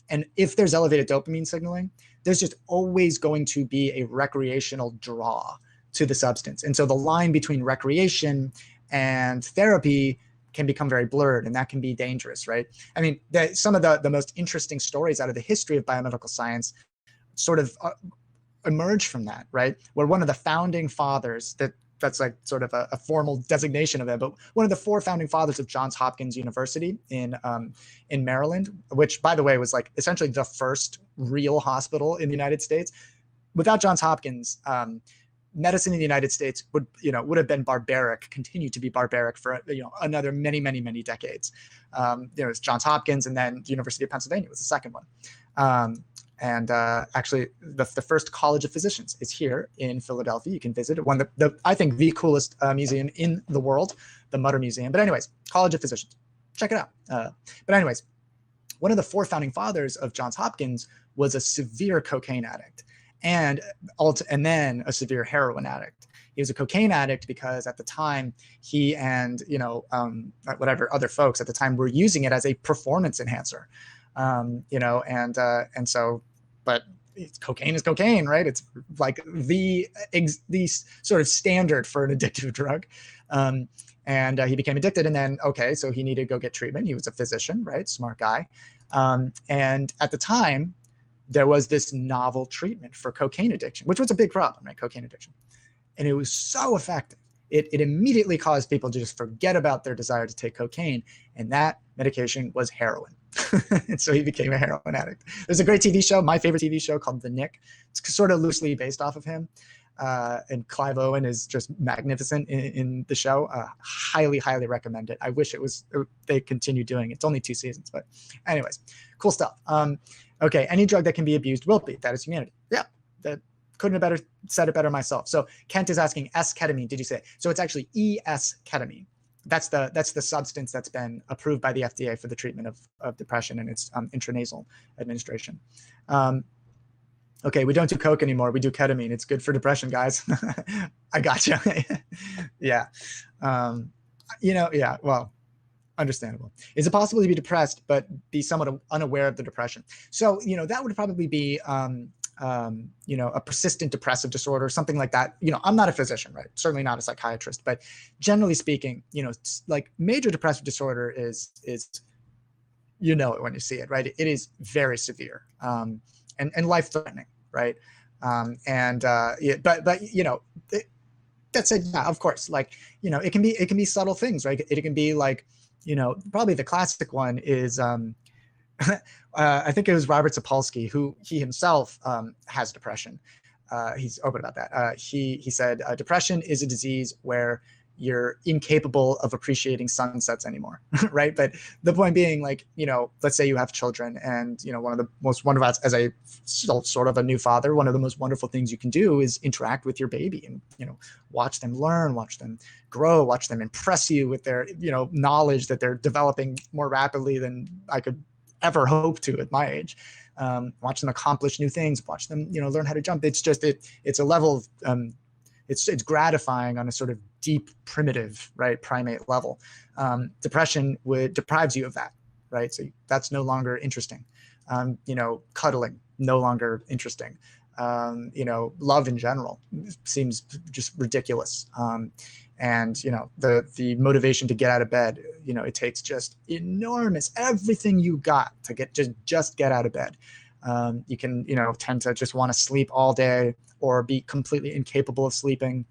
And if there's elevated dopamine signaling, there's just always going to be a recreational draw to the substance. And so the line between recreation and therapy can become very blurred, and that can be dangerous, right? I mean, some of the most interesting stories out of the history of biomedical science sort of emerge from that, right? Where one of the founding fathers, that's like sort of a formal designation of it, but one of the 4 founding fathers of Johns Hopkins University in Maryland, which by the way was like essentially the first real hospital in the United States. Without Johns Hopkins, medicine in the United States would have been barbaric, continue to be barbaric for another many decades. There was Johns Hopkins, and then the University of Pennsylvania was the second one. And actually, the first College of Physicians is here in Philadelphia. You can visit it. I think the coolest museum in the world, the Mutter Museum. But anyways, College of Physicians, check it out. But anyways, one of the 4 founding fathers of Johns Hopkins was a severe cocaine addict, and then a severe heroin addict. He was a cocaine addict because at the time he and whatever other folks at the time were using it as a performance enhancer. And so, but cocaine is cocaine, right? It's like the sort of standard for an addictive drug. And And he became addicted. And then, okay, so he needed to go get treatment. He was a physician, right? Smart guy. And at the time, there was this novel treatment for cocaine addiction, which was a big problem, right? Cocaine addiction. And it was so effective. It immediately caused people to just forget about their desire to take cocaine. And that medication was heroin. And so he became a heroin addict. There's a great TV show, my favorite TV show, called The Nick. It's sort of loosely based off of him. And Clive Owen is just magnificent in the show. Highly, highly recommend it. I wish they continued doing it. It's only 2 seasons, but anyways, cool stuff. Okay, any drug that can be abused will be. That is humanity. Yeah, that couldn't have said it better myself. So Kent is asking, S-ketamine, did you say? So it's actually ES-ketamine. That's the substance that's been approved by the FDA for the treatment of depression, and it's intranasal administration. Okay, we don't do coke anymore. We do ketamine. It's good for depression, guys. I gotcha. Yeah. Yeah, well, understandable. Is it possible to be depressed but be somewhat unaware of the depression? So, that would probably be, a persistent depressive disorder, something like that. I'm not a physician, right? Certainly not a psychiatrist, but generally speaking, like major depressive disorder is it when you see it, right? It is very severe. And life-threatening, right? That said, yeah, of course, like, it can be subtle things, right? It can be like, probably the classic one is, I think it was Robert Sapolsky, who he himself has depression. He's open about that. He said, depression is a disease where you're incapable of appreciating sunsets anymore, right? But the point being, like, let's say you have children, and, one of the most wonderful, as a sort of a new father, one of the most wonderful things you can do is interact with your baby and, watch them learn, watch them grow, watch them impress you with their, knowledge that they're developing more rapidly than I could ever hope to at my age. Watch them accomplish new things, watch them, learn how to jump. It's just, it's a level of, it's gratifying on a sort of deep, primitive, right, primate level. Depression deprives you of that, right? So that's no longer interesting. Cuddling, no longer interesting. Love in general seems just ridiculous. And the motivation to get out of bed, it takes just enormous, everything you got to just get out of bed. You can, tend to just want to sleep all day or be completely incapable of sleeping.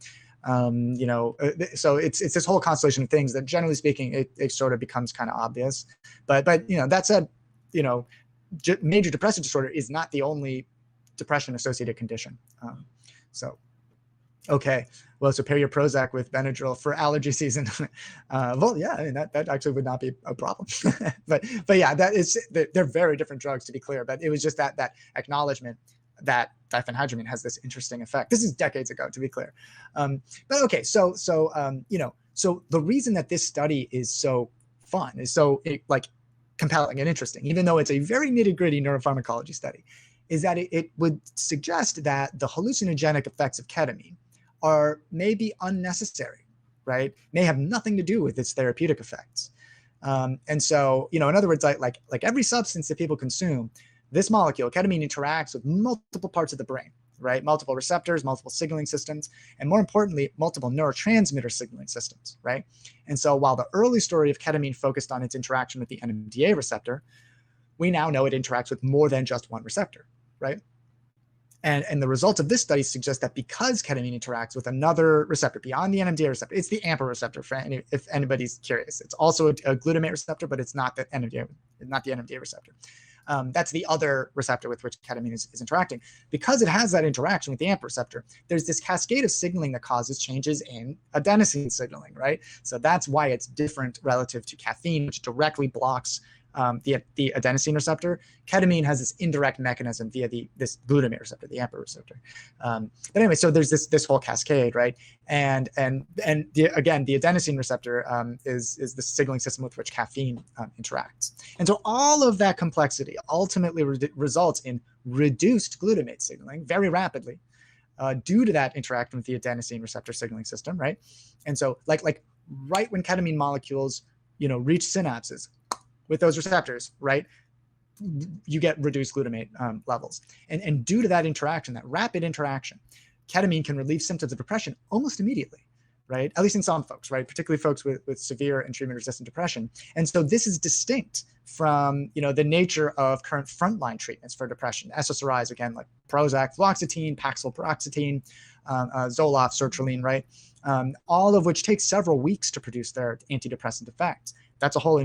So it's this whole constellation of things that, generally speaking, it sort of becomes kind of obvious. But that said, major depressive disorder is not the only depression associated condition. Okay, well, so pair your Prozac with Benadryl for allergy season. Well, yeah, I mean, that actually would not be a problem. but yeah, they're very different drugs, to be clear. But it was just that acknowledgement that diphenhydramine has this interesting effect. This is decades ago, to be clear. But okay, so the reason that this study is so fun, is so compelling and interesting, even though it's a very nitty-gritty neuropharmacology study, is that it would suggest that the hallucinogenic effects of ketamine are maybe unnecessary, right? May have nothing to do with its therapeutic effects. And so, in other words, like every substance that people consume, this molecule, ketamine, interacts with multiple parts of the brain, right? Multiple receptors, multiple signaling systems, and more importantly, multiple neurotransmitter signaling systems, right? And so while the early story of ketamine focused on its interaction with the NMDA receptor, we now know it interacts with more than just one receptor, right? And the results of this study suggest that because ketamine interacts with another receptor beyond the NMDA receptor, it's the AMPA receptor, if anybody's curious. It's also a glutamate receptor, but it's not the NMDA receptor. That's the other receptor with which ketamine is interacting. Because it has that interaction with the AMPA receptor, there's this cascade of signaling that causes changes in adenosine signaling, right? So that's why it's different relative to caffeine, which directly blocks the adenosine receptor. Ketamine has this indirect mechanism via this glutamate receptor, the AMPA receptor. But anyway, so there's this whole cascade, right? And again, the adenosine receptor is the signaling system with which caffeine interacts. And so all of that complexity ultimately results in reduced glutamate signaling very rapidly due to that interaction with the adenosine receptor signaling system, right? And so like right when ketamine molecules, reach synapses with those receptors, right, you get reduced glutamate levels. And due to that interaction, that rapid interaction, ketamine can relieve symptoms of depression almost immediately. right? At least in some folks, right? Particularly folks with severe and treatment-resistant depression. And so this is distinct from, the nature of current frontline treatments for depression. SSRIs, again, like Prozac, Fluoxetine, Paxil, Paroxetine, Zoloft, sertraline, right? All of which take several weeks to produce their antidepressant effects. There's a whole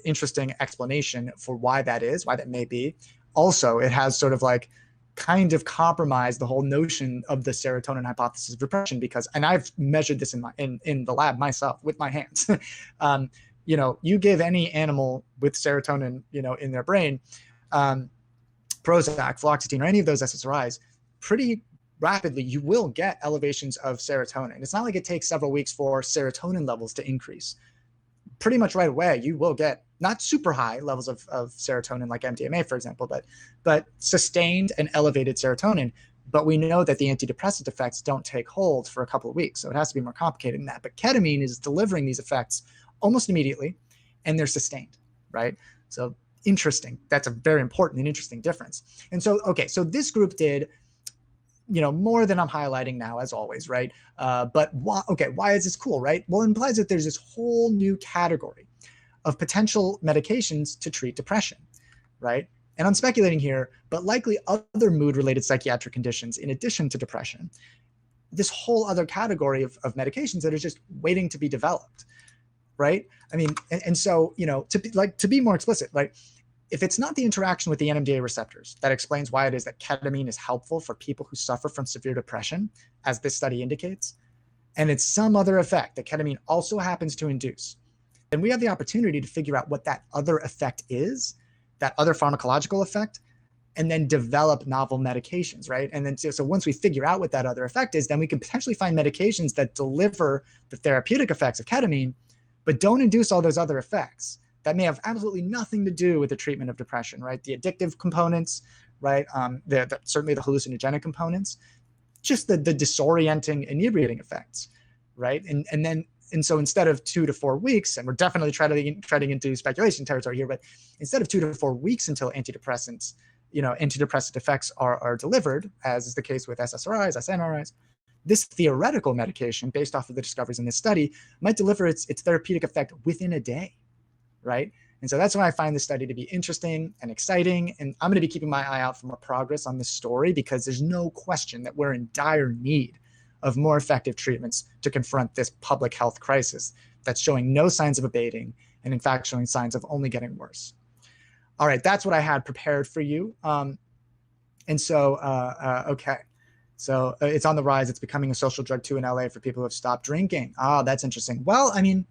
interesting explanation for why that is, why that may be. Also, it has sort of like kind of compromised the whole notion of the serotonin hypothesis of depression, because, and I've measured this in the lab myself with my hands. You give any animal with serotonin, in their brain, Prozac, Fluoxetine, or any of those SSRIs, pretty rapidly you will get elevations of serotonin. It's not like it takes several weeks for serotonin levels to increase. Pretty much right away, you will get not super high levels of serotonin like MDMA, for example, but sustained and elevated serotonin. But we know that the antidepressant effects don't take hold for a couple of weeks. So it has to be more complicated than that. But ketamine is delivering these effects almost immediately, and they're sustained, right? So interesting. That's a very important and interesting difference. And so, okay, so this group did, more than I'm highlighting now, as always, right? But why is this cool, right? Well, it implies that there's this whole new category of potential medications to treat depression, right? And I'm speculating here, but likely other mood-related psychiatric conditions in addition to depression. This whole other category of medications that are just waiting to be developed, right? I mean, and so, to be more explicit, right? If it's not the interaction with the NMDA receptors that explains why it is that ketamine is helpful for people who suffer from severe depression, as this study indicates, and it's some other effect that ketamine also happens to induce, then we have the opportunity to figure out what that other effect is, that other pharmacological effect, and then develop novel medications, right? And then so once we figure out what that other effect is, then we can potentially find medications that deliver the therapeutic effects of ketamine, but don't induce all those other effects that may have absolutely nothing to do with the treatment of depression, right? The addictive components, right? Certainly the hallucinogenic components, just the disorienting, inebriating effects, right? And so instead of 2 to 4 weeks, and we're definitely treading into speculation territory here, but instead of 2 to 4 weeks until antidepressant effects are delivered, as is the case with SSRIs, SNRIs, this theoretical medication, based off of the discoveries in this study, might deliver its therapeutic effect within a day, right? And so that's why I find this study to be interesting and exciting. And I'm going to be keeping my eye out for more progress on this story, because there's no question that we're in dire need of more effective treatments to confront this public health crisis that's showing no signs of abating, and in fact showing signs of only getting worse. All right, that's what I had prepared for you. Okay. So it's on the rise. It's becoming a social drug too in LA for people who have stopped drinking. Ah, that's interesting. Well, I mean,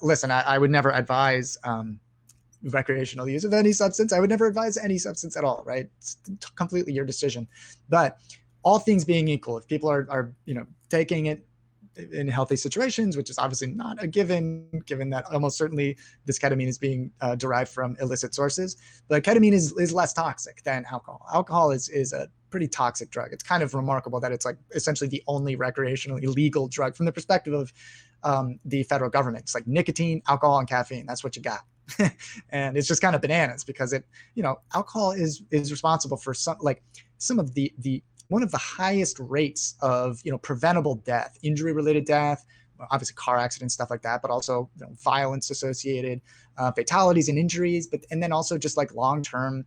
listen, I would never advise recreational use of any substance. I would never advise any substance at all, right? It's completely your decision. But all things being equal, if people are taking it in healthy situations, which is obviously not a given that almost certainly this ketamine is being derived from illicit sources, but ketamine is less toxic than alcohol. Alcohol is a pretty toxic drug. It's kind of remarkable that it's like essentially the only recreationally legal drug from the perspective of the federal government. It's like nicotine, alcohol, and caffeine. That's what you got. And it's just kind of bananas, because alcohol is responsible for some of the one of the highest rates of preventable death, injury-related death, obviously car accidents, stuff like that, but also violence associated fatalities and injuries, and then also just like long-term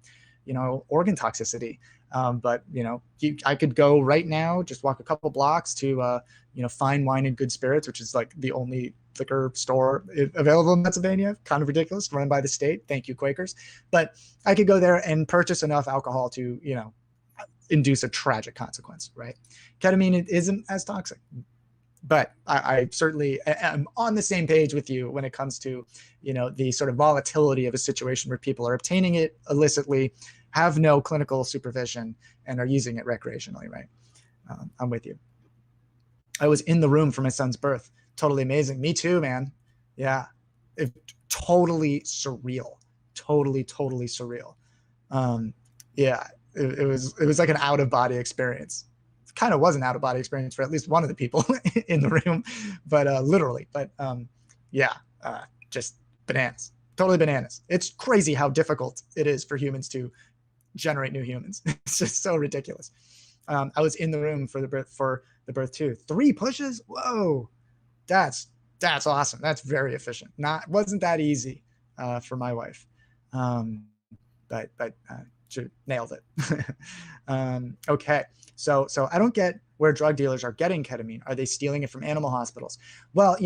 organ toxicity. I could go right now, just walk a couple blocks to Fine Wine and Good Spirits, which is like the only liquor store available in Pennsylvania. Kind of ridiculous, run by the state. Thank you, Quakers. But I could go there and purchase enough alcohol to induce a tragic consequence, right? Ketamine isn't as toxic, but I certainly am on the same page with you when it comes to the sort of volatility of a situation where people are obtaining it illicitly, have no clinical supervision, and are using it recreationally, right? I'm with you. I was in the room for my son's birth. Totally amazing. Me too, man. Yeah. Totally surreal. Totally surreal. Yeah. It was like an out-of-body experience. It kind of was an out-of-body experience for at least one of the people in the room, but literally. But just bananas. Totally bananas. It's crazy how difficult it is for humans to generate new humans. It's just so ridiculous. I was in the room for the birth too. 3 pushes. Whoa, that's awesome. That's very efficient. Wasn't that easy for my wife, but she nailed it. Okay, so I don't get where drug dealers are getting ketamine. Are they stealing it from animal hospitals? Well,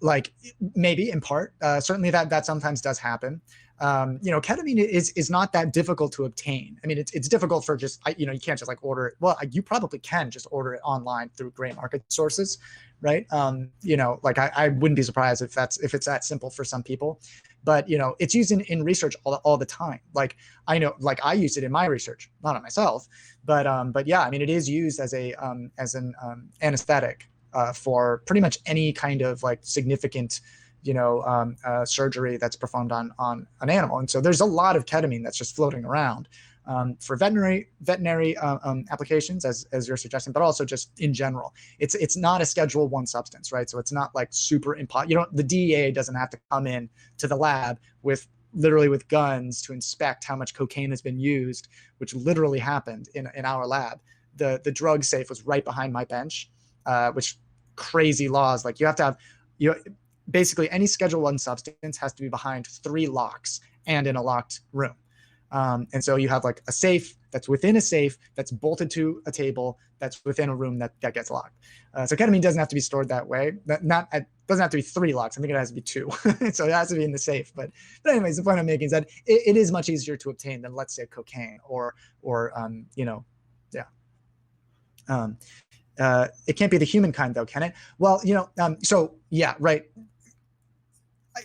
like maybe in part, certainly that sometimes does happen. Ketamine is not that difficult to obtain. I mean, it's difficult for just, you can't just like order it. Well, you probably can just order it online through gray market sources, right? Like I wouldn't be surprised if it's that simple for some people, but it's used in research all the time. Like I know, like I use it in my research, not on myself, but yeah, I mean, it is used as an anesthetic for pretty much any kind of like significant surgery that's performed on an animal. And so there's a lot of ketamine that's just floating around for veterinary applications, as you're suggesting, but also just in general. It's not a Schedule 1 substance, right? So it's not like super impossible. The DEA doesn't have to come in to the lab literally with guns to inspect how much cocaine has been used, which literally happened in our lab. The drug safe was right behind my bench, which crazy laws. Like you have to have, basically any Schedule 1 substance has to be behind 3 locks and in a locked room. And so you have like a safe that's within a safe that's bolted to a table that's within a room that gets locked. So ketamine doesn't have to be stored that way. It doesn't have to be 3 locks. I think it has to be 2. So it has to be in the safe. But anyways, the point I'm making is that it is much easier to obtain than, let's say, cocaine or it can't be the human kind though, can it? Well, so yeah, right.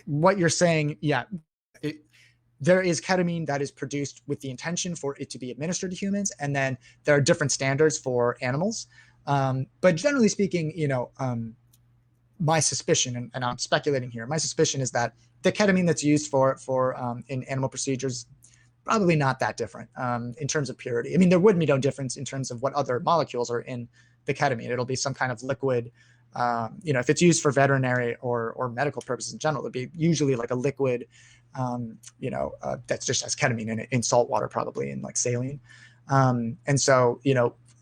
What you're saying, yeah, there is ketamine that is produced with the intention for it to be administered to humans, and then there are different standards for animals. But generally speaking, my suspicion, and I'm speculating here, my suspicion is that the ketamine that's used for in animal procedures probably not that different in terms of purity. I mean, there would be no difference in terms of what other molecules are in the ketamine. It'll be some kind of liquid. If it's used for veterinary or medical purposes in general, it'd be usually like a liquid, that's just has ketamine in salt water, probably in like saline. And so,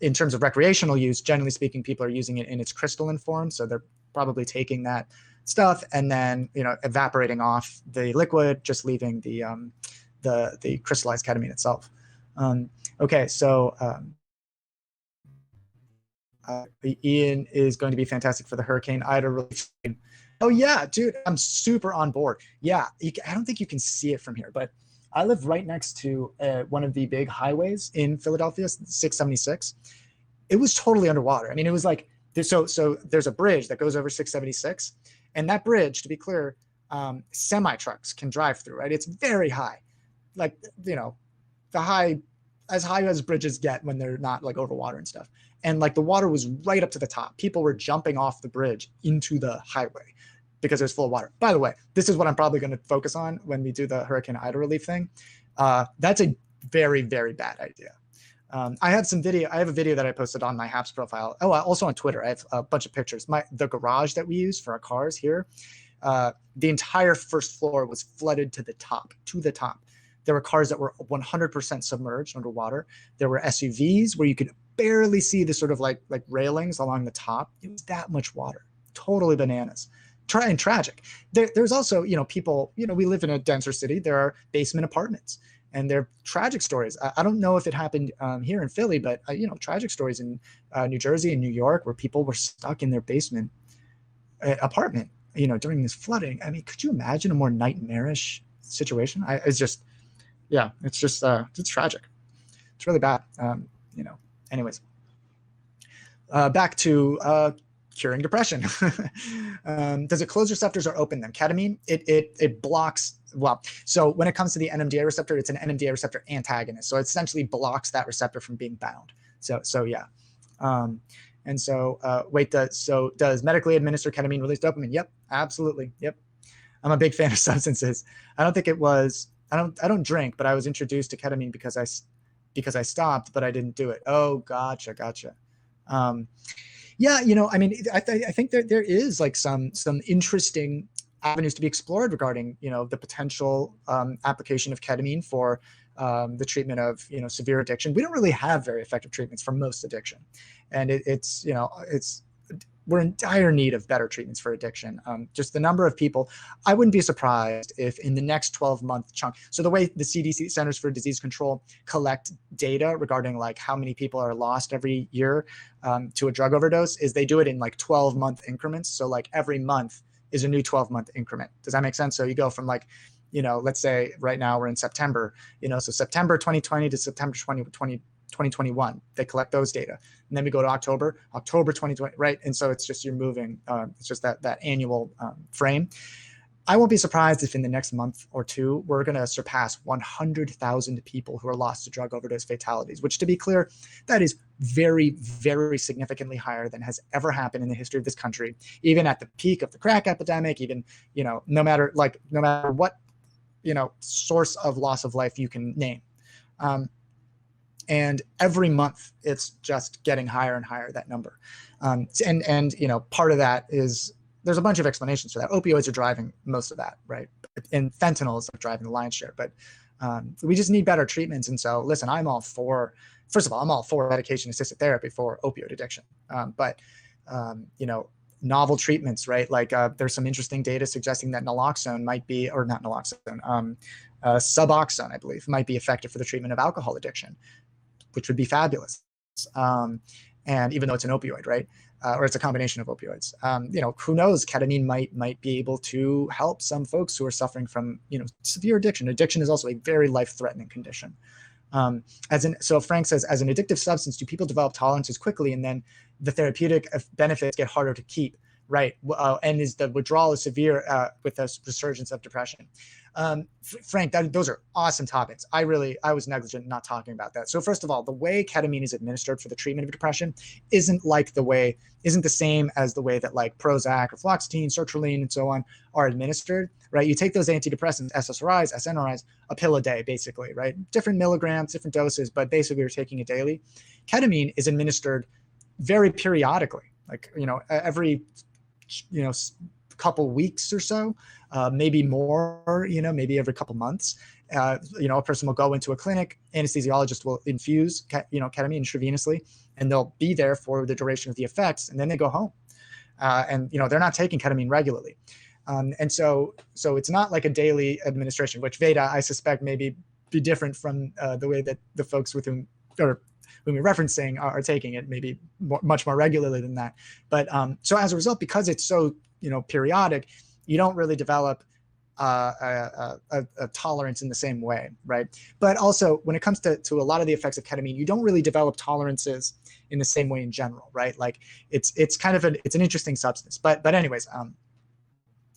in terms of recreational use, generally speaking, people are using it in its crystalline form. So they're probably taking that stuff and then, evaporating off the liquid, just leaving the crystallized ketamine itself. Okay, so Ian is going to be fantastic for the Hurricane Ida relief. Oh yeah, dude, I'm super on board. Yeah, I don't think you can see it from here, but I live right next to one of the big highways in Philadelphia, 676. It was totally underwater. I mean, it was like, so there's a bridge that goes over 676, and that bridge, to be clear, semi trucks can drive through, right? It's very high, like, as high as bridges get when they're not like over water and stuff. And like the water was right up to the top. People were jumping off the bridge into the highway because it was full of water. By the way, this is what I'm probably going to focus on when we do the Hurricane Ida relief thing. That's a very, very bad idea. I have a video that I posted on my HAPS profile. Oh, also on Twitter. I have a bunch of pictures. The garage that we use for our cars here, the entire first floor was flooded to the top. There were cars that were 100% submerged underwater. There were SUVs where you could barely see the sort of like railings along the top. It was that much water. Totally bananas. And tragic. There's also, people, we live in a denser city. There are basement apartments, and there are tragic stories. I don't know if it happened here in Philly, but, tragic stories in New Jersey and New York where people were stuck in their basement apartment, during this flooding. I mean, could you imagine a more nightmarish situation? It's tragic. It's really bad. Anyways, back to curing depression. Does it close receptors or open them? Ketamine, it blocks. Well, so when it comes to the NMDA receptor, it's an NMDA receptor antagonist. So it essentially blocks that receptor from being bound. So yeah. And so does medically administered ketamine release dopamine? Yep, absolutely. Yep. I'm a big fan of substances. I don't drink, but I was introduced to ketamine because I stopped, but I didn't do it. Oh, gotcha. Yeah, I mean, I think there is like some interesting avenues to be explored regarding, the potential application of ketamine for the treatment of, severe addiction. We don't really have very effective treatments for most addiction. And we're in dire need of better treatments for addiction. Just the number of people, I wouldn't be surprised if in the next 12-month chunk, so the way the CDC, Centers for Disease Control, collect data regarding like how many people are lost every year to a drug overdose is they do it in like 12-month increments. So like every month is a new 12-month increment. Does that make sense? So you go from like, let's say right now we're in September, so September 2020 to September 2021, they collect those data. And then we go to October 2020, right? And so it's just, you're moving, it's just that annual frame. I won't be surprised if in the next month or two, we're going to surpass 100,000 people who are lost to drug overdose fatalities, which, to be clear, that is very, very significantly higher than has ever happened in the history of this country, even at the peak of the crack epidemic, even, no matter what, source of loss of life you can name. And every month it's just getting higher and higher, that number. And part of that is, there's a bunch of explanations for that. Opioids are driving most of that, right? And fentanyl is driving the lion's share, but we just need better treatments. And so, listen, I'm all for medication-assisted therapy for opioid addiction. But novel treatments, right? Like there's some interesting data suggesting that naloxone might be, or not naloxone, Suboxone, I believe, might be effective for the treatment of alcohol addiction, which would be fabulous. And even though it's an opioid, right? Or it's a combination of opioids. Who knows? Ketamine might be able to help some folks who are suffering from, severe addiction. Addiction is also a very life-threatening condition. So Frank says, as an addictive substance, do people develop tolerances quickly and then the therapeutic benefits get harder to keep? Right. And is the withdrawal severe with the resurgence of depression? Frank, those are awesome topics. I was negligent in not talking about that. So first of all, the way ketamine is administered for the treatment of depression isn't the same as the way that like Prozac or Fluoxetine, sertraline, and so on are administered, right? You take those antidepressants, SSRIs, SNRIs, a pill a day, basically, right? Different milligrams, different doses, but basically you're taking it daily. Ketamine is administered very periodically, like, every couple weeks or so, maybe more, maybe every couple months. A person will go into a clinic, anesthesiologist will infuse, ketamine intravenously, and they'll be there for the duration of the effects, and then they go home. And they're not taking ketamine regularly. And so it's not like a daily administration, which Veda, I suspect, maybe be different from the way that the folks with whom we're referencing are taking it, maybe much more regularly than that. But so as a result, because it's so periodic, you don't really develop a tolerance in the same way, right? But also, when it comes to a lot of the effects of ketamine, you don't really develop tolerances in the same way in general, right? Like it's kind of an interesting substance. But anyways,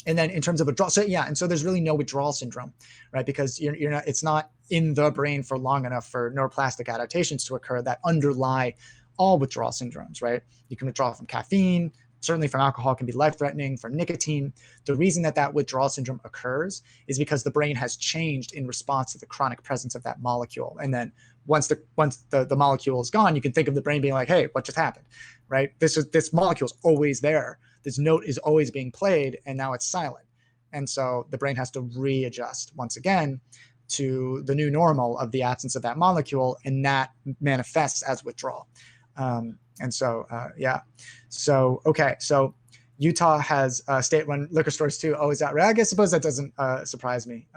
and then in terms of withdrawal, so there's really no withdrawal syndrome, right? Because it's not in the brain for long enough for neuroplastic adaptations to occur that underlie all withdrawal syndromes, right? You can withdraw from caffeine, certainly from alcohol can be life-threatening, from nicotine. The reason that withdrawal syndrome occurs is because the brain has changed in response to the chronic presence of that molecule. And then once the molecule is gone, you can think of the brain being like, hey, what just happened, right? This molecule is always there. This note is always being played, and now it's silent. And so the brain has to readjust once again to the new normal of the absence of that molecule, and that manifests as withdrawal. So, okay. So Utah has state-run liquor stores too. Oh, is that right? I suppose that doesn't surprise me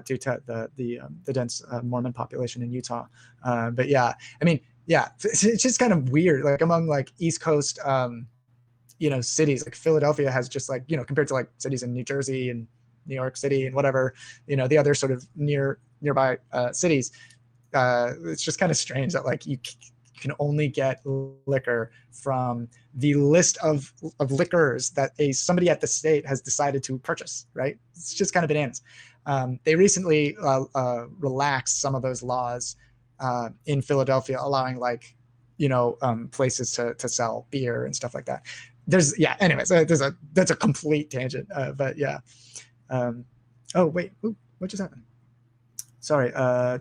due to the dense Mormon population in Utah. But yeah, I mean, yeah, it's just kind of weird. Like among like East Coast, cities, like Philadelphia has just like, compared to like cities in New Jersey and New York City and whatever, the other sort of nearby cities. It's just kind of strange that like you can only get liquor from the list of liquors that somebody at the state has decided to purchase, right? It's just kind of bananas. They recently relaxed some of those laws in Philadelphia, allowing like, places to sell beer and stuff like that. Anyways, that's a complete tangent, but yeah. Oh wait, what just happened? Sorry. You're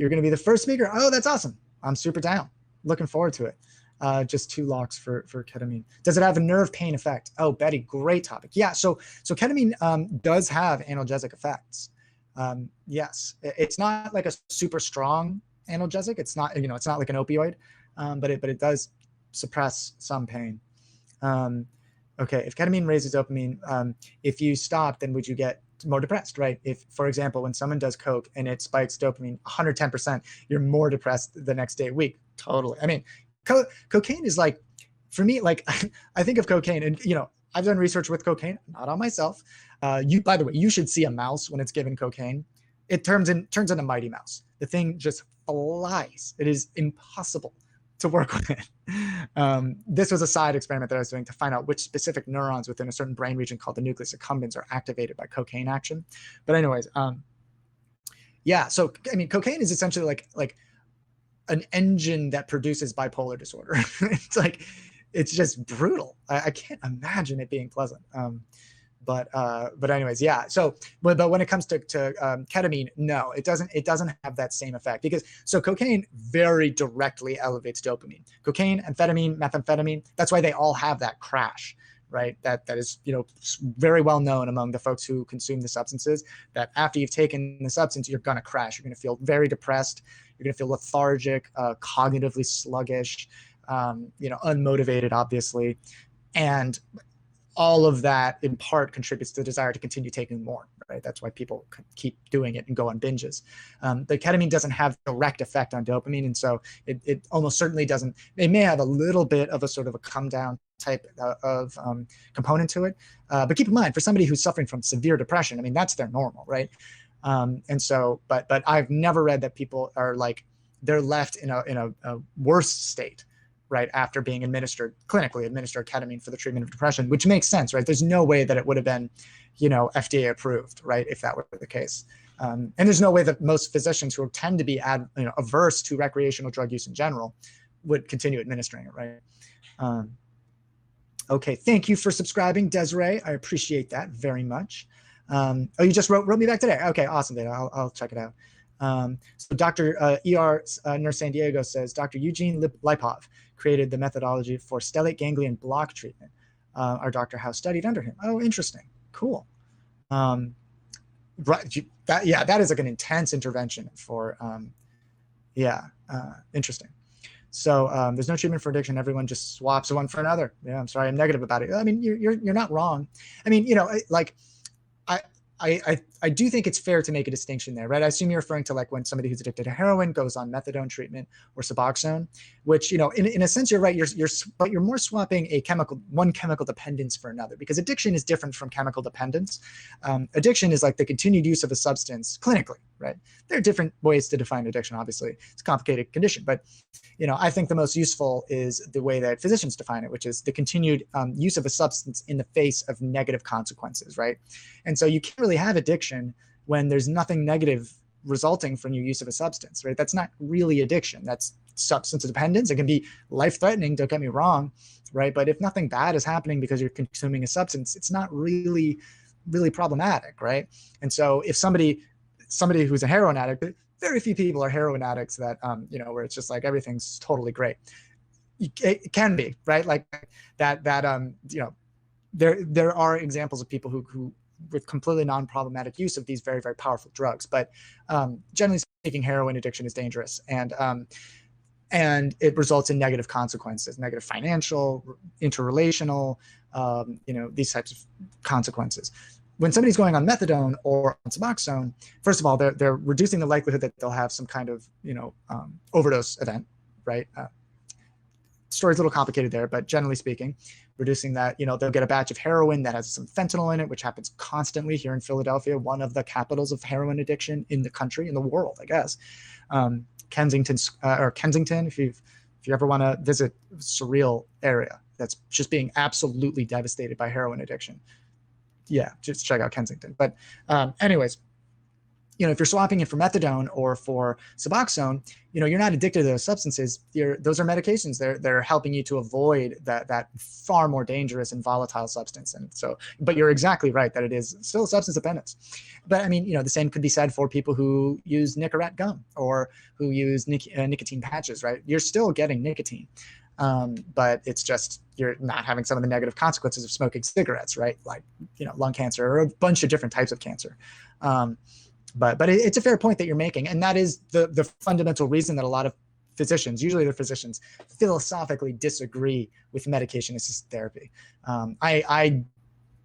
going to be the first speaker. Oh, that's awesome. I'm super down. Looking forward to it. Just 2 locks for ketamine. Does it have a nerve pain effect? Oh, Betty, great topic. Yeah. So ketamine does have analgesic effects. Yes, it's not like a super strong analgesic. It's not, it's not like an opioid, but it does suppress some pain. Okay, if ketamine raises dopamine, if you stop, then would you get more depressed, right? If, for example, when someone does coke and it spikes dopamine 110%, you're more depressed the next day, week. Totally. I mean, cocaine is like, for me, like I think of cocaine, and I've done research with cocaine, not on myself. By the way, you should see a mouse when it's given cocaine. It turns into Mighty Mouse. The thing just flies. It is impossible to work with it. This was a side experiment that I was doing to find out which specific neurons within a certain brain region called the nucleus accumbens are activated by cocaine action. But anyways, yeah. So I mean, cocaine is essentially like an engine that produces bipolar disorder. It's just brutal. I can't imagine it being pleasant. But anyways, yeah. So, but when it comes to ketamine, no, it doesn't have that same effect, because cocaine very directly elevates dopamine. Cocaine, amphetamine, methamphetamine, that's why they all have that crash, right? That is, very well known among the folks who consume the substances, that after you've taken the substance, you're going to crash. You're going to feel very depressed. You're going to feel lethargic, cognitively sluggish, unmotivated, obviously. And all of that in part contributes to the desire to continue taking more, right? That's why people keep doing it and go on binges. The ketamine doesn't have direct effect on dopamine, and so it almost certainly doesn't. It may have a little bit of a sort of a come down type of component to it, but keep in mind, for somebody who's suffering from severe depression, I mean, that's their normal, right? And so, but I've never read that people are like, they're left in a worse state, right, after being clinically administered ketamine for the treatment of depression, which makes sense, right? There's no way that it would have been, FDA approved, right, if that were the case. And there's no way that most physicians who tend to be averse to recreational drug use in general would continue administering it, right? Okay, thank you for subscribing, Desiree. I appreciate that very much. Oh, you just wrote me back today. Okay, awesome, Data. I'll check it out. So Dr. ER Nurse San Diego says, Dr. Eugene Lipov created the methodology for stellate ganglion block treatment. Our Dr. House studied under him. Oh, interesting. Cool. Right. That is like an intense intervention for, interesting. So there's no treatment for addiction. Everyone just swaps one for another. Yeah, I'm sorry, I'm negative about it. I mean, you're not wrong. I mean, like, I do think it's fair to make a distinction there, right? I assume you're referring to like when somebody who's addicted to heroin goes on methadone treatment or Suboxone, which, in a sense, you're right. But you're more swapping one chemical dependence for another, because addiction is different from chemical dependence. Addiction is like the continued use of a substance clinically, right? There are different ways to define addiction. Obviously, it's a complicated condition, but I think the most useful is the way that physicians define it, which is the continued use of a substance in the face of negative consequences, right? And so you can't really have addiction when there's nothing negative resulting from your use of a substance, right? That's not really addiction. That's substance dependence. It can be life-threatening, don't get me wrong, right? But if nothing bad is happening because you're consuming a substance, it's not really problematic, right? And so if somebody who's a heroin addict, very few people are heroin addicts that, where it's just like everything's totally great. It can be, right? Like that, there are examples of people who with completely non-problematic use of these very, very powerful drugs. But generally speaking, heroin addiction is dangerous, and it results in negative consequences, negative financial, interrelational, these types of consequences. When somebody's going on methadone or on Suboxone, first of all, they're reducing the likelihood that they'll have some kind of overdose event, right? Story's a little complicated there, but generally speaking, reducing that, they'll get a batch of heroin that has some fentanyl in it, which happens constantly here in Philadelphia, one of the capitals of heroin addiction in the country, in the world, I guess. Kensington, if you ever want to visit, a surreal area that's just being absolutely devastated by heroin addiction. Yeah, just check out Kensington. But anyways, if you're swapping it for methadone or for Suboxone, you're not addicted to those substances. Those are medications. They're helping you to avoid that far more dangerous and volatile substance. And so, but you're exactly right that it is still substance dependence. But I mean, the same could be said for people who use Nicorette gum or who use nicotine patches, right? You're still getting nicotine. But it's just, you're not having some of the negative consequences of smoking cigarettes, right? Like, lung cancer or a bunch of different types of cancer. It's a fair point that you're making, and that is the fundamental reason that a lot of physicians, usually they're physicians, philosophically disagree with medication-assisted therapy.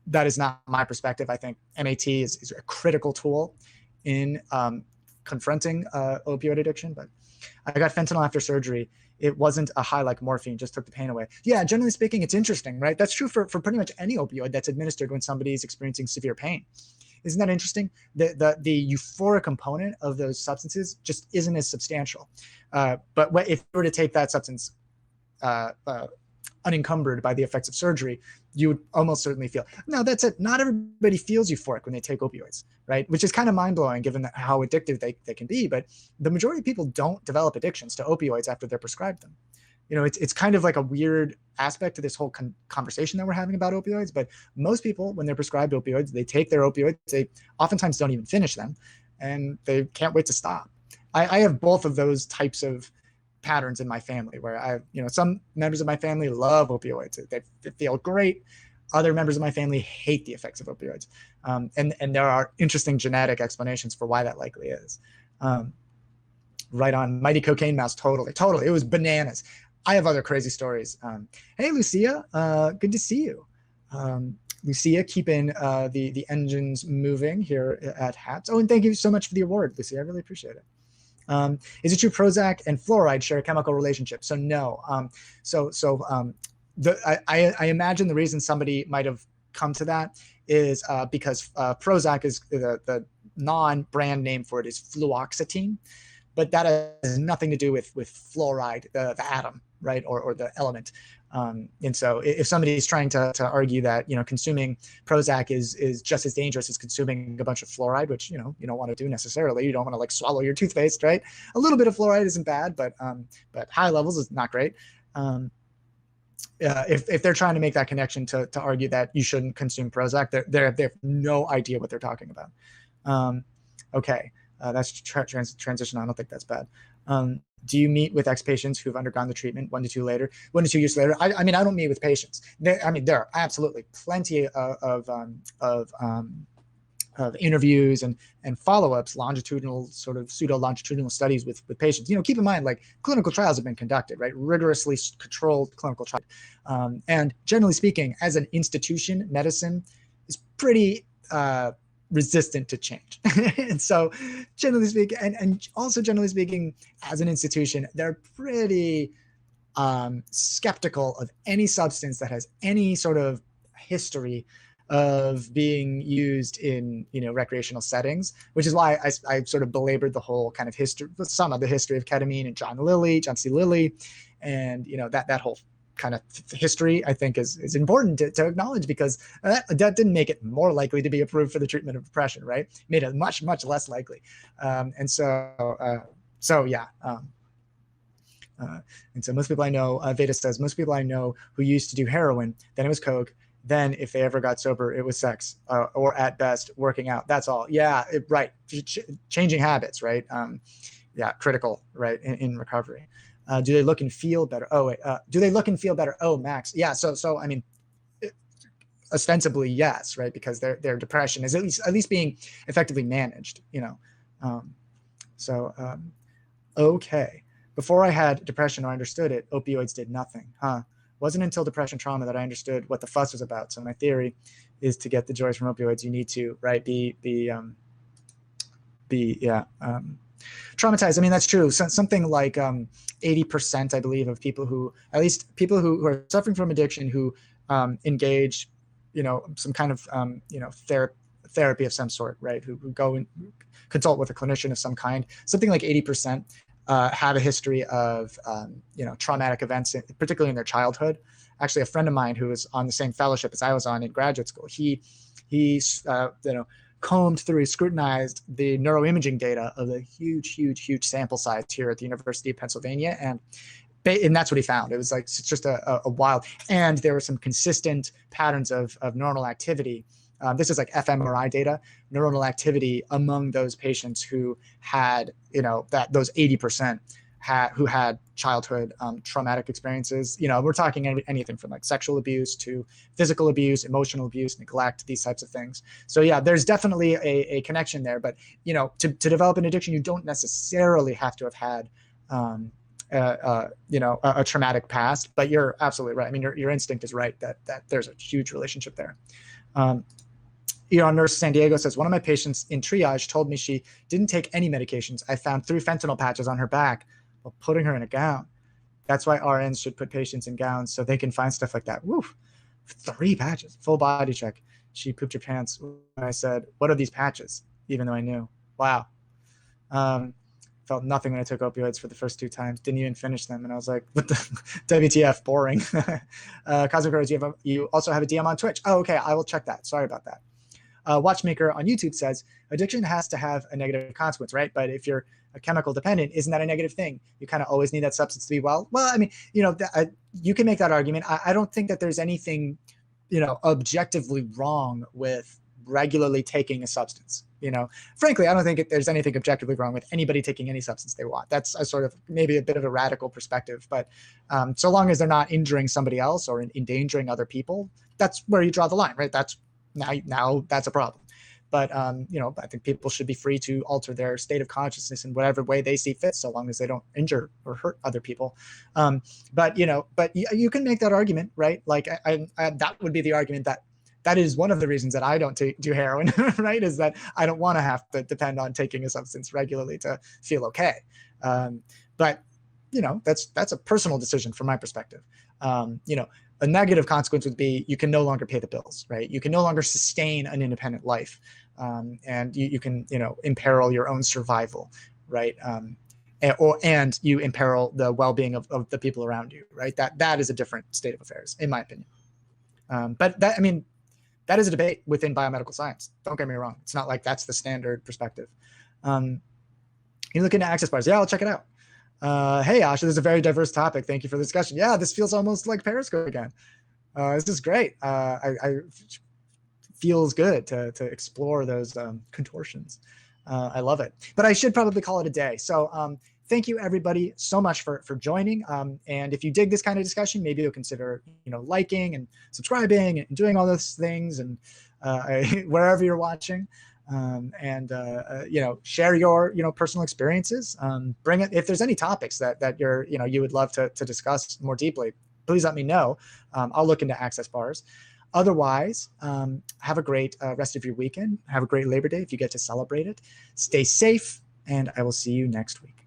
That is not my perspective. I think MAT is a critical tool in confronting opioid addiction. But I got fentanyl after surgery. It wasn't a high like morphine, just took the pain away. Yeah, generally speaking, it's interesting, right? That's true for pretty much any opioid that's administered when somebody is experiencing severe pain. Isn't that interesting? The euphoric component of those substances just isn't as substantial. But if you were to take that substance unencumbered by the effects of surgery, you would almost certainly feel. Now, that's it. Not everybody feels euphoric when they take opioids, right? Which is kind of mind-blowing given how addictive they can be. But the majority of people don't develop addictions to opioids after they're prescribed them. You know, it's kind of like a weird aspect to this whole conversation that we're having about opioids. But most people, when they're prescribed opioids, they take their opioids. They oftentimes don't even finish them, and they can't wait to stop. I have both of those types of patterns in my family where some members of my family love opioids. They feel great. Other members of my family hate the effects of opioids. And there are interesting genetic explanations for why that likely is. Right on. Mighty Cocaine Mouse. Totally. It was bananas. I have other crazy stories. Hey, Lucia, good to see you. Lucia, keeping the engines moving here at HATS. Oh, and thank you so much for the award, Lucia. I really appreciate it. Is it true Prozac and fluoride share a chemical relationship? So no. I imagine the reason somebody might have come to that is because Prozac is the non-brand name for it is fluoxetine, but that has nothing to do with fluoride, the atom, right, or the element. And so if somebody is trying to argue that consuming Prozac is just as dangerous as consuming a bunch of fluoride, which you don't want to do necessarily. You don't want to like swallow your toothpaste, right? A little bit of fluoride isn't bad, but high levels is not great. If they're trying to make that connection to argue that you shouldn't consume Prozac, they have no idea what they're talking about. Okay, that's transition. I don't think that's bad. Do you meet with ex-patients who've undergone the treatment 1 to 2 years later? I mean, I don't meet with patients. There are absolutely plenty of interviews and follow-ups, longitudinal sort of pseudo-longitudinal studies with patients. Keep in mind, like clinical trials have been conducted, right? Rigorously controlled clinical trials. And generally speaking, as an institution, medicine is pretty resistant to change. And so generally speaking, and also generally speaking, as an institution, they're pretty skeptical of any substance that has any sort of history of being used in recreational settings, which is why I sort of belabored the whole kind of history, some of the history of ketamine and John C. Lilly, and that whole kind of history, I think is important to acknowledge, because that didn't make it more likely to be approved for the treatment of depression, right? Made it much less likely, and so most people I know, Veda says, most people I know who used to do heroin, then it was coke, then if they ever got sober, it was sex, or at best working out. That's all. Yeah, right. Changing habits, right? Critical, right, in recovery. Do they look and feel better? Do they look and feel better? Oh, Max. Yeah. So I mean, ostensibly yes, right, because their depression is at least being effectively managed. Okay. Before I had depression or understood it, opioids did nothing. Wasn't until depression trauma that I understood what the fuss was about. So my theory is to get the joys from opioids, you need to, right, be traumatized. I mean, that's true. So, something like 80%, I believe, of people who are suffering from addiction who engage, some kind of, therapy of some sort, right? Who go and consult with a clinician of some kind. Something like 80% have a history of, traumatic events, particularly in their childhood. Actually, a friend of mine who was on the same fellowship as I was on in graduate school, he combed through, scrutinized the neuroimaging data of the huge sample size here at the University of Pennsylvania, and that's what he found. It was like just a wild, and there were some consistent patterns of neuronal activity. This is like fMRI data, neuronal activity among those patients who had, those 80% had childhood traumatic experiences. We're talking anything from like sexual abuse to physical abuse, emotional abuse, neglect, these types of things. So yeah, there's definitely a connection there. But to develop an addiction, you don't necessarily have to have had a traumatic past. But you're absolutely right. I mean, your instinct is right that there's a huge relationship there. Nurse San Diego says, one of my patients in triage told me she didn't take any medications. I found 3 fentanyl patches on her back while putting her in a gown. That's why RNs should put patients in gowns so they can find stuff like that. Woof, 3 patches, full body check. She pooped her pants. And I said, what are these patches? Even though I knew. Wow. Felt nothing when I took opioids for the first 2 times. Didn't even finish them. And I was like, what the WTF, boring. Cosmic Rose, you also have a DM on Twitch. Oh, okay. I will check that. Sorry about that. Watchmaker on YouTube says, addiction has to have a negative consequence, right? But if you're a chemical dependent, isn't that a negative thing? You kind of always need that substance to be well. Well, I mean, you can make that argument. I don't think that there's anything, objectively wrong with regularly taking a substance. Frankly, I don't think there's anything objectively wrong with anybody taking any substance they want. That's a sort of maybe a bit of a radical perspective, but so long as they're not injuring somebody else or endangering other people, that's where you draw the line, right? That's now that's a problem. But I think people should be free to alter their state of consciousness in whatever way they see fit, so long as they don't injure or hurt other people. But you can make that argument, right? Like I that would be the argument that is one of the reasons that I don't do heroin, right? Is that I don't want to have to depend on taking a substance regularly to feel okay. But that's a personal decision from my perspective. A negative consequence would be you can no longer pay the bills, right? You can no longer sustain an independent life, and you can imperil your own survival, right? And you imperil the well-being of the people around you, right? That is a different state of affairs, in my opinion. But that is a debate within biomedical science. Don't get me wrong. It's not like that's the standard perspective. You look into access bars. Yeah, I'll check it out. Hey, Asha, this is a very diverse topic. Thank you for the discussion. Yeah, this feels almost like Periscope again. This is great. I feels good to explore those contortions. I love it. But I should probably call it a day. So thank you, everybody, so much for joining. And if you dig this kind of discussion, maybe you'll consider liking and subscribing and doing all those things and wherever you're watching. Share your personal experiences. Bring it if there's any topics that you would love to discuss more deeply. Please let me know. I'll look into access bars. Otherwise, have a great rest of your weekend. Have a great Labor Day if you get to celebrate it. Stay safe, and I will see you next week.